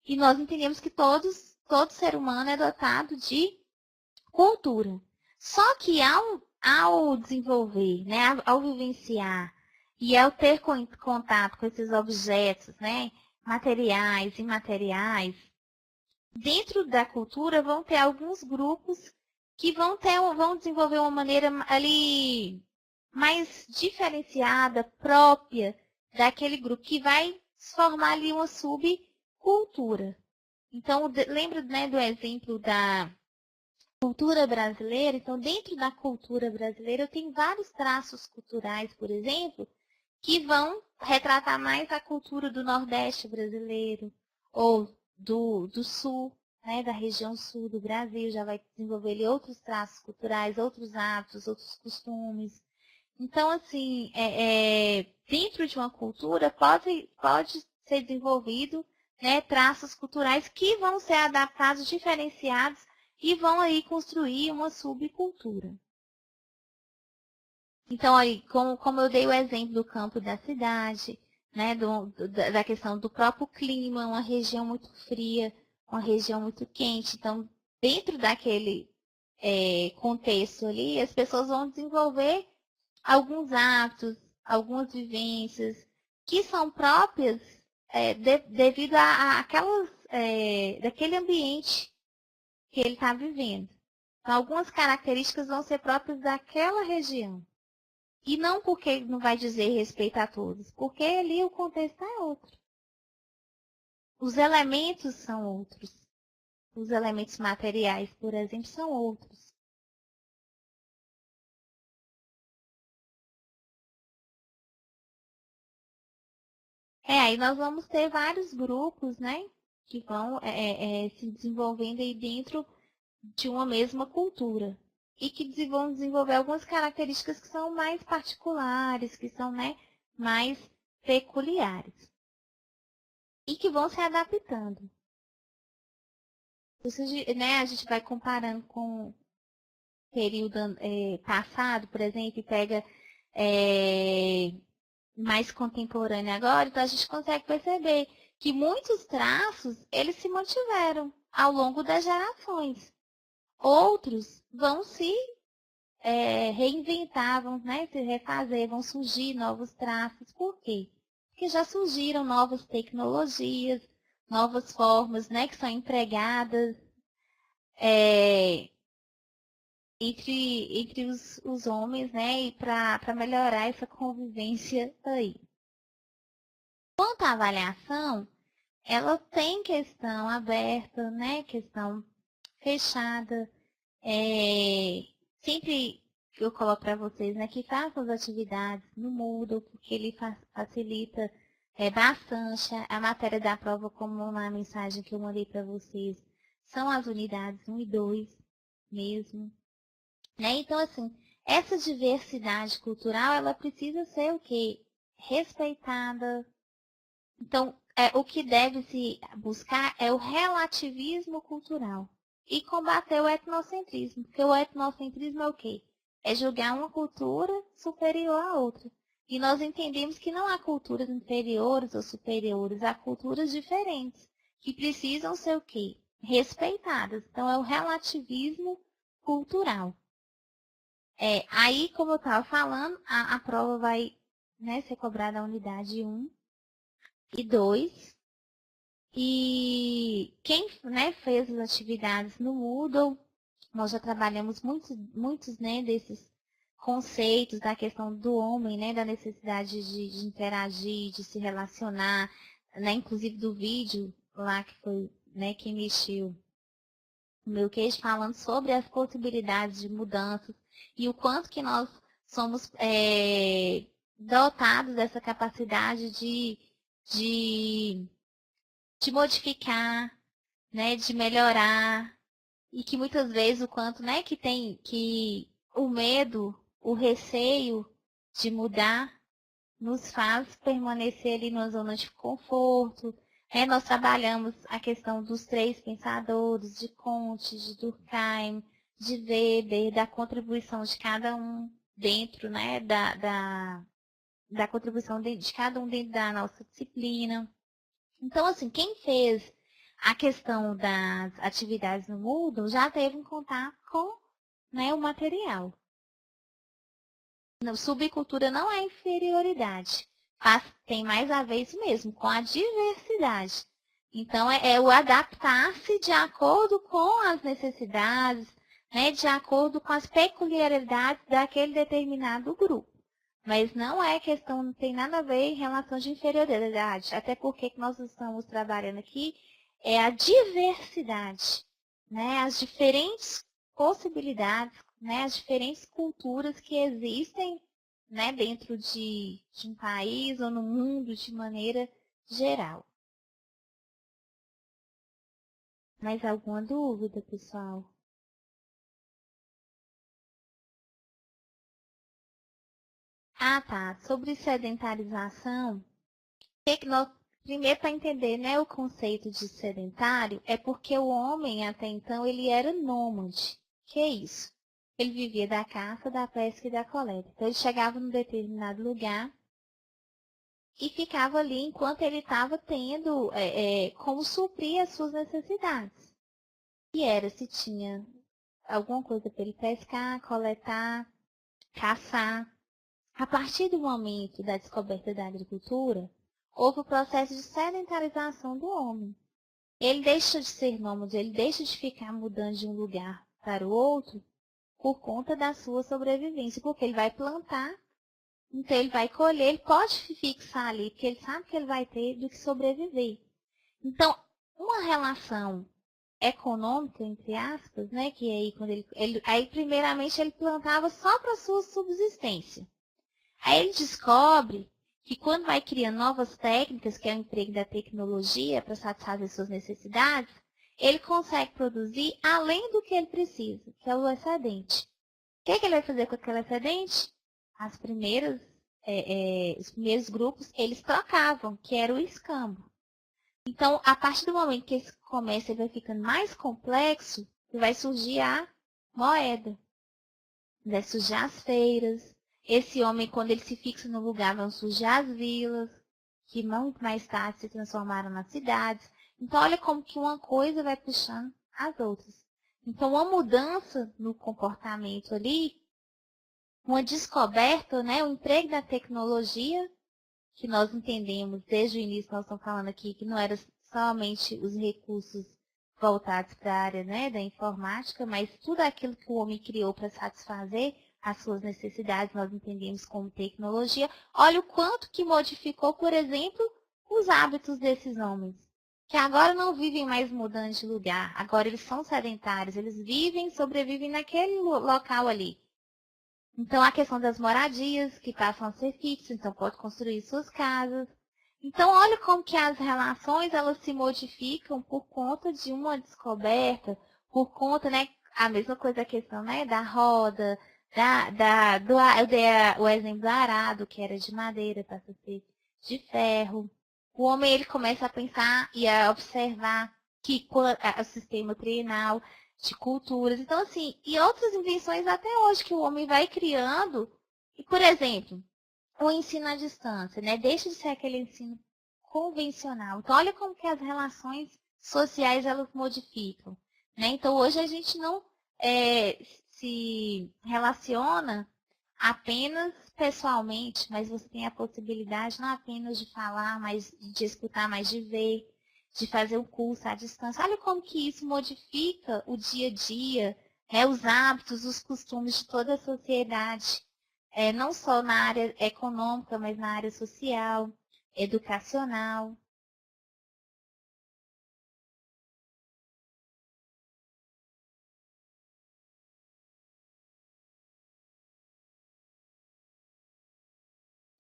Speaker 1: e nós entendemos que todo ser humano é dotado de cultura. Só que ao desenvolver, né, ao vivenciar e ao ter contato com esses objetos, né, materiais, imateriais, dentro da cultura vão ter alguns grupos que vão desenvolver uma maneira ali mais diferenciada, própria daquele grupo, que vai formar ali uma subcultura. Então, lembra, né, do exemplo da cultura brasileira? Então, dentro da cultura brasileira, eu tenho vários traços culturais, por exemplo, que vão retratar mais a cultura do Nordeste brasileiro, ou do Sul, né, da região Sul do Brasil, já vai desenvolver ali outros traços culturais, outros hábitos, outros costumes. Então, assim, dentro de uma cultura pode ser desenvolvido, né, traços culturais que vão ser adaptados, diferenciados e vão aí construir uma subcultura. Então, aí, como eu dei o exemplo do campo e da cidade, né, da questão do próprio clima, uma região muito fria, uma região muito quente. Então, dentro daquele contexto ali, as pessoas vão desenvolver alguns hábitos, algumas vivências que são próprias devido a aquelas, daquele ambiente que ele está vivendo. Então, algumas características vão ser próprias daquela região. E não porque não vai dizer respeito a todos, porque ali o contexto é outro. Os elementos são outros. Os elementos materiais, por exemplo, são outros. Aí nós vamos ter vários grupos, né? Que vão se desenvolvendo aí dentro de uma mesma cultura. E que vão desenvolver algumas características que são mais particulares, que são, né, mais peculiares. E que vão se adaptando. Isso, né, a gente vai comparando com o período passado, por exemplo, e pega mais contemporâneo agora, então a gente consegue perceber que muitos traços, eles se mantiveram ao longo das gerações. Outros vão se reinventar, vão, né, se refazer, vão surgir novos traços. Por quê? Porque já surgiram novas tecnologias, novas formas, né, que são empregadas entre os homens, né, e para melhorar essa convivência aí. Quanto à avaliação, ela tem questão aberta, né, questão fechada. Sempre que eu coloco para vocês, né, que façam as atividades no Moodle, porque ele facilita bastante a matéria da prova, como na mensagem que eu mandei para vocês. São as unidades 1 e 2 mesmo. Né? Então, assim, essa diversidade cultural, ela precisa ser o quê? Respeitada, Então, o que deve se buscar é o relativismo cultural e combater o etnocentrismo, porque o etnocentrismo é o quê? É julgar uma cultura superior à outra. E nós entendemos que não há culturas inferiores ou superiores, há culturas diferentes, que precisam ser o quê? Respeitadas. Então, é o relativismo cultural. Aí, como eu estava falando, a prova vai, né, ser cobrada a unidade 1 e 2. E quem, né, fez as atividades no Moodle, nós já trabalhamos muitos, né, desses conceitos da questão do homem, né, da necessidade de interagir, de se relacionar, né, inclusive do vídeo lá que foi, né, quem mexeu no meu queijo, falando sobre as possibilidades de mudanças e o quanto que nós somos dotados dessa capacidade de, de modificar, né, de melhorar, e que muitas vezes o quanto, né, que o medo, o receio de mudar nos faz permanecer ali na zona de conforto. Nós trabalhamos a questão dos três pensadores, de Comte, de Durkheim, de Weber, da contribuição de cada um dentro, né, da contribuição de cada um dentro da nossa disciplina. Então, assim, quem fez a questão das atividades no Moodle já teve um contato com, né, o material. Subcultura não é inferioridade. Tem mais a ver isso mesmo, com a diversidade. Então, é o adaptar-se de acordo com as necessidades, né, de acordo com as peculiaridades daquele determinado grupo. Mas não é questão, não tem nada a ver em relação de inferioridade. Até porque que nós estamos trabalhando aqui é a diversidade, né? As diferentes possibilidades, né? As diferentes culturas que existem, né? Dentro de um país ou no mundo de maneira geral. Mais alguma dúvida, pessoal? Ah, tá. Sobre sedentarização, primeiro, para entender, né, o conceito de sedentário, é porque o homem, até então, ele era nômade. Que é isso? Ele vivia da caça, da pesca e da coleta. Então, ele chegava num determinado lugar e ficava ali enquanto ele estava tendo como suprir as suas necessidades. E era se tinha alguma coisa para ele pescar, coletar, caçar. A partir do momento da descoberta da agricultura, houve o processo de sedentarização do homem. Ele deixa de ser nômade, ele deixa de ficar mudando de um lugar para o outro por conta da sua sobrevivência, porque ele vai plantar, então ele vai colher, ele pode fixar ali, porque ele sabe que ele vai ter do que sobreviver. Então, uma relação econômica, entre aspas, né, que aí quando aí primeiramente ele plantava só para sua subsistência. Aí ele descobre que quando vai criando novas técnicas, que é o emprego da tecnologia para satisfazer suas necessidades, ele consegue produzir além do que ele precisa, que é o excedente. O que ele vai fazer com aquele excedente? Os primeiros grupos, eles trocavam, que era o escambo. Então, a partir do momento que esse comércio vai ficando mais complexo, vai surgir a moeda, vai surgir as feiras. Esse homem, quando ele se fixa no lugar, vão surgir as vilas, que muito mais tarde se transformaram nas cidades. Então, olha como que uma coisa vai puxando as outras. Então, uma mudança no comportamento ali, uma descoberta, né, o emprego da tecnologia, que nós entendemos desde o início, nós estamos falando aqui, que não era somente os recursos voltados para a área, né, da informática, mas tudo aquilo que o homem criou para satisfazer as suas necessidades, nós entendemos como tecnologia. Olha o quanto que modificou, por exemplo, os hábitos desses homens, que agora não vivem mais mudando de lugar, agora eles são sedentários, eles vivem, sobrevivem naquele local ali. Então, a questão das moradias, que passam a ser fixas, então pode construir suas casas. Então, olha como que as relações, elas se modificam por conta de uma descoberta, por conta, né, a mesma coisa a questão, né, da roda, eu dei o exemplo do arado, que era de madeira, passa a ser de ferro. O homem ele começa a pensar e a observar que o sistema trienal de culturas. Então, assim, e outras invenções até hoje que o homem vai criando. E, por exemplo, o ensino à distância, né? Deixa de ser aquele ensino convencional. Então, olha como que as relações sociais elas modificam, né? Então, hoje a gente não se relaciona apenas pessoalmente, mas você tem a possibilidade não apenas de falar, mas de escutar, mas de ver, de fazer um curso à distância. Olha como que isso modifica o dia a dia, né? Os hábitos, os costumes de toda a sociedade não só na área econômica, mas na área social, educacional.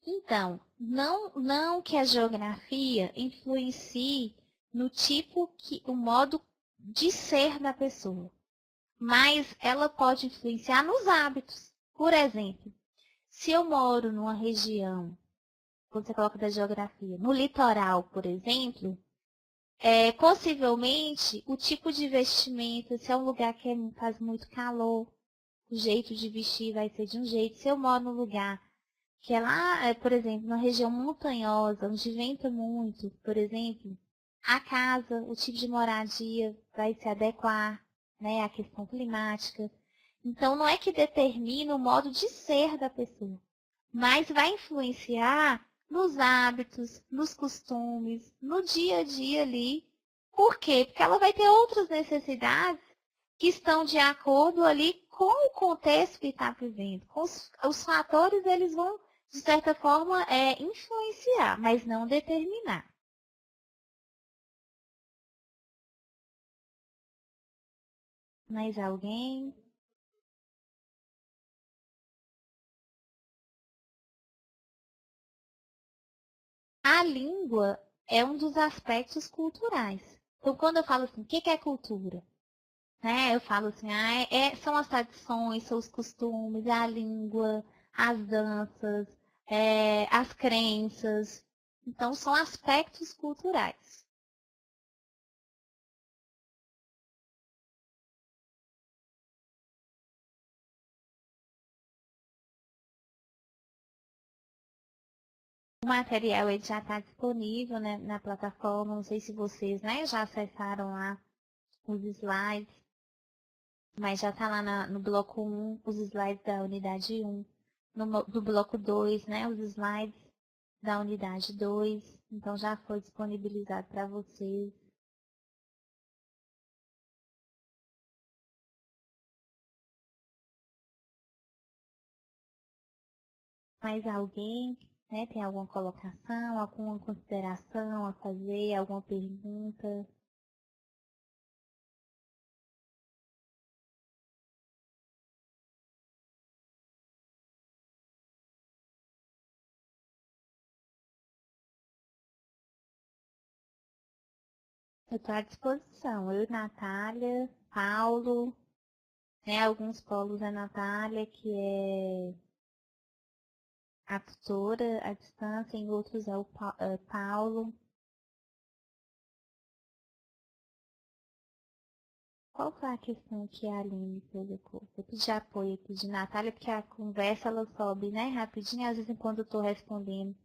Speaker 1: Então, não que a geografia influencie no o modo de ser da pessoa, mas ela pode influenciar nos hábitos. Por exemplo, se eu moro numa região, quando você coloca da geografia, no litoral, por exemplo, possivelmente o tipo de vestimenta, se é um lugar que faz muito calor, o jeito de vestir vai ser de um jeito. Se eu moro num lugar que é lá, por exemplo, numa região montanhosa, onde venta muito, por exemplo, a casa, o tipo de moradia vai se adequar, né, à questão climática. Então, não é que determina o modo de ser da pessoa, mas vai influenciar nos hábitos, nos costumes, no dia a dia ali. Por quê? Porque ela vai ter outras necessidades que estão de acordo ali com o contexto que está vivendo. Com os fatores, eles vão, de certa forma, influenciar, mas não determinar. Mais alguém? A língua é um dos aspectos culturais. Então, quando eu falo assim, o que é cultura? Né? Eu falo assim, são as tradições, são os costumes, é a língua, as danças, as crenças. Então, são aspectos culturais. O material ele já está disponível, né, na plataforma. Não sei se vocês, né, já acessaram lá os slides, mas já está lá no bloco um os slides da unidade um, do bloco 2, né, os slides da unidade 2. Então já foi disponibilizado para vocês. Mais alguém, né, tem alguma colocação, alguma consideração a fazer, alguma pergunta? Eu estou à disposição. Eu, Natália, Paulo, né, alguns polos a Natália, que é a tutora à distância, em outros é o Paulo. Qual foi a questão que a Aline colocou? Eu pedi apoio aqui de Natália, porque a conversa ela sobe, né, rapidinho, às vezes enquanto eu estou respondendo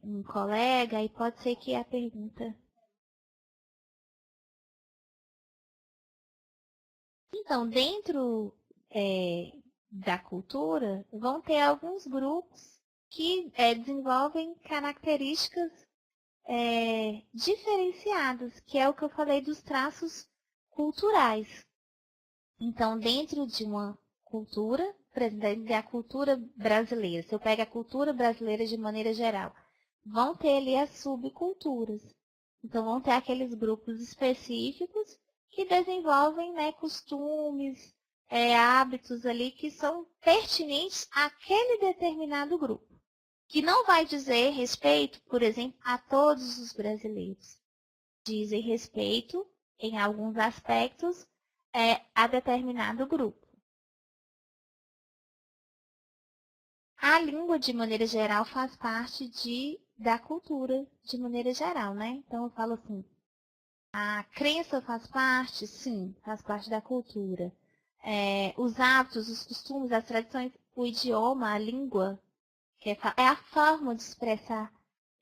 Speaker 1: um colega, e pode ser que a pergunta. Então, dentro da cultura, vão ter alguns grupos que desenvolvem características diferenciadas, que é o que eu falei dos traços culturais. Então, dentro de uma cultura, por exemplo, a cultura brasileira, se eu pego a cultura brasileira de maneira geral, vão ter ali as subculturas. Então, vão ter aqueles grupos específicos que desenvolvem, né, costumes, hábitos ali que são pertinentes àquele determinado grupo. Que não vai dizer respeito, por exemplo, a todos os brasileiros. Dizem respeito, em alguns aspectos, a determinado grupo. A língua, de maneira geral, faz parte da cultura de maneira geral, né? Então eu falo assim, a crença faz parte? Sim, faz parte da cultura. Os hábitos, os costumes, as tradições, o idioma, a língua, é a forma de expressar,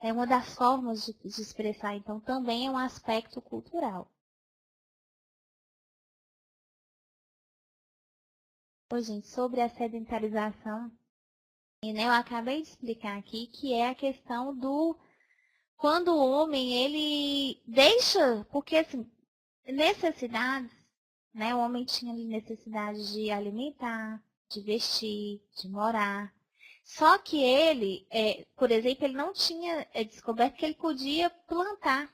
Speaker 1: é uma das formas de expressar, então também é um aspecto cultural. Ô, gente, sobre a sedentarização, né, eu acabei de explicar aqui que é a questão do quando o homem ele deixa, porque assim, necessidades, né, o homem tinha ali necessidade de alimentar, de vestir, de morar. Só que ele, por exemplo, ele não tinha descoberto que ele podia plantar.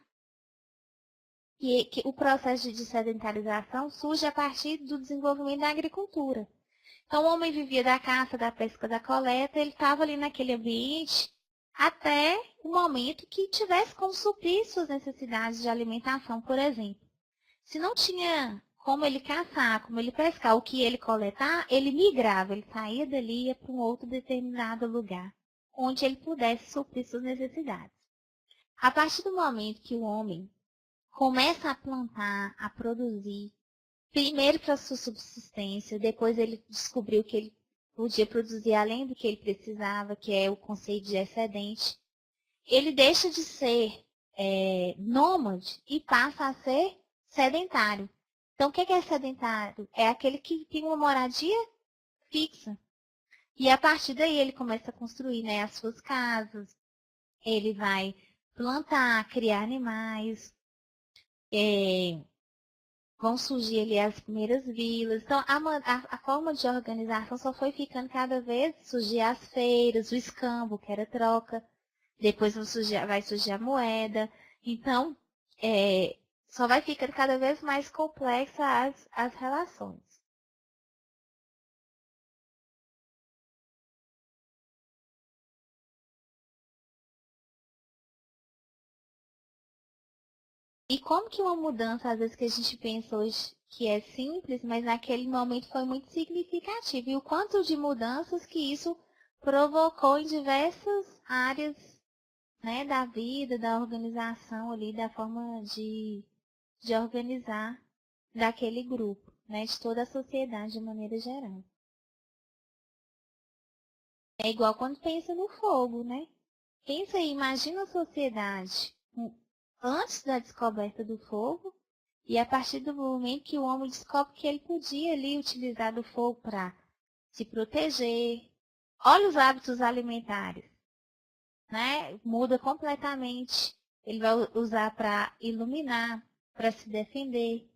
Speaker 1: E que o processo de sedentarização surge a partir do desenvolvimento da agricultura. Então, o homem vivia da caça, da pesca, da coleta, ele estava ali naquele ambiente até o momento que tivesse como suprir suas necessidades de alimentação, por exemplo. Se não tinha como ele caçar, como ele pescar, o que ele coletar, ele migrava, ele saía dali e ia para um outro determinado lugar, onde ele pudesse suprir suas necessidades. A partir do momento que o homem começa a plantar, a produzir, primeiro para sua subsistência, depois ele descobriu que ele podia produzir além do que ele precisava, que é o conceito de excedente. Ele deixa de ser nômade e passa a ser sedentário. Então, o que é sedentário? É aquele que tem uma moradia fixa. E a partir daí ele começa a construir, né, as suas casas, ele vai plantar, criar animais, vão surgir ali as primeiras vilas. Então, a forma de organização só foi ficando cada vez, surgir as feiras, o escambo, que era troca, depois vai surgir a moeda. Então, só vai ficando cada vez mais complexa as relações. E como que uma mudança, às vezes que a gente pensa hoje que é simples, mas naquele momento foi muito significativo. E o quanto de mudanças que isso provocou em diversas áreas, né, da vida, da organização ali, da forma de organizar daquele grupo, né, de toda a sociedade de maneira geral. É igual quando pensa no fogo, né? Pensa aí, imagina a sociedade antes da descoberta do fogo e a partir do momento que o homem descobre que ele podia ali utilizar do fogo para se proteger. Olha os hábitos alimentares, né? Muda completamente. Ele vai usar para iluminar, para se defender.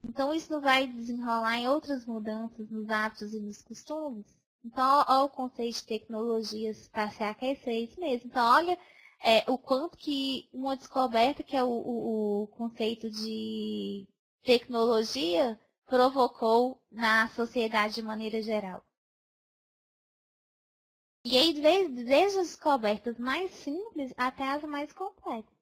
Speaker 1: Então, isso não vai desenrolar em outras mudanças nos hábitos e nos costumes? Então, olha o conceito de tecnologias para se aquecer, é isso mesmo. Então, olha o quanto que uma descoberta, que é o conceito de tecnologia, provocou na sociedade de maneira geral. E aí, desde as descobertas mais simples até as mais complexas.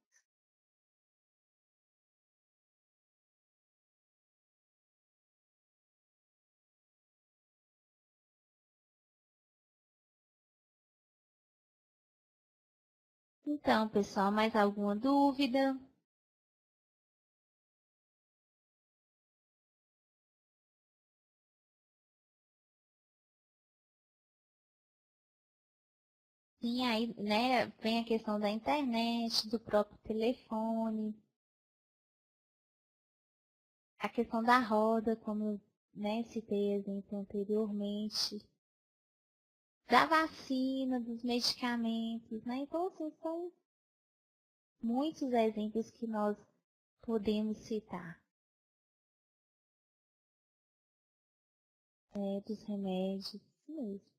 Speaker 1: Então, pessoal, mais alguma dúvida? Sim, aí, né, vem a questão da internet, do próprio telefone, a questão da roda, como eu, né, citei exemplo anteriormente, da vacina, dos medicamentos, né? Então, assim, são muitos exemplos que nós podemos citar, dos remédios, isso mesmo.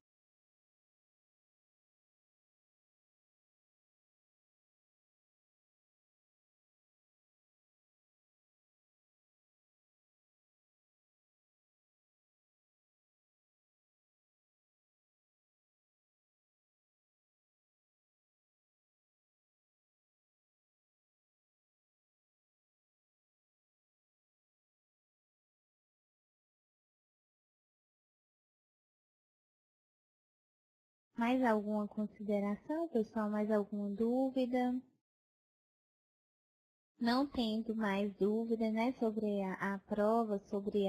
Speaker 1: Mais alguma consideração, pessoal? Mais alguma dúvida? Não tendo mais dúvida, né, sobre a prova, sobre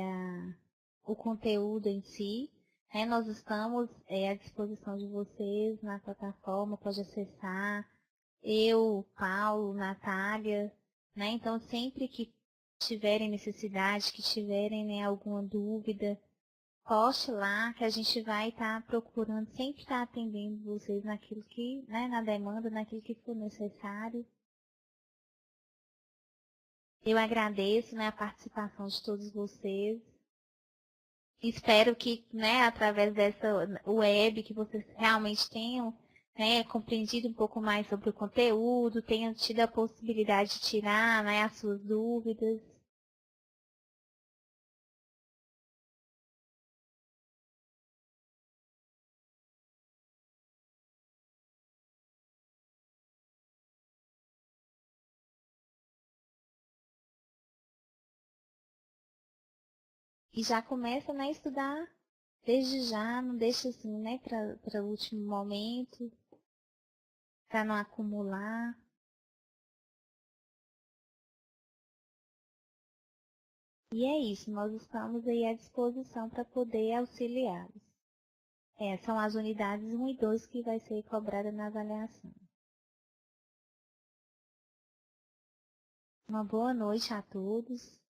Speaker 1: o conteúdo em si, né, nós estamos à disposição de vocês na plataforma, pode acessar, eu, Paulo, Natália, né, então sempre que tiverem necessidade, que tiverem, né, alguma dúvida, poste lá que a gente vai estar procurando, sempre estar atendendo vocês naquilo que, né, na demanda, naquilo que for necessário. Eu agradeço, né, a participação de todos vocês. Espero que, né, através dessa web, que vocês realmente tenham, né, compreendido um pouco mais sobre o conteúdo, tenham tido a possibilidade de tirar, né, as suas dúvidas. E já começa, né, a estudar desde já, não deixa assim, né, para o último momento, para não acumular. E é isso, nós estamos aí à disposição para poder auxiliá-los. São as unidades 1 e 2 que vai ser cobrada na avaliação. Uma boa noite a todos.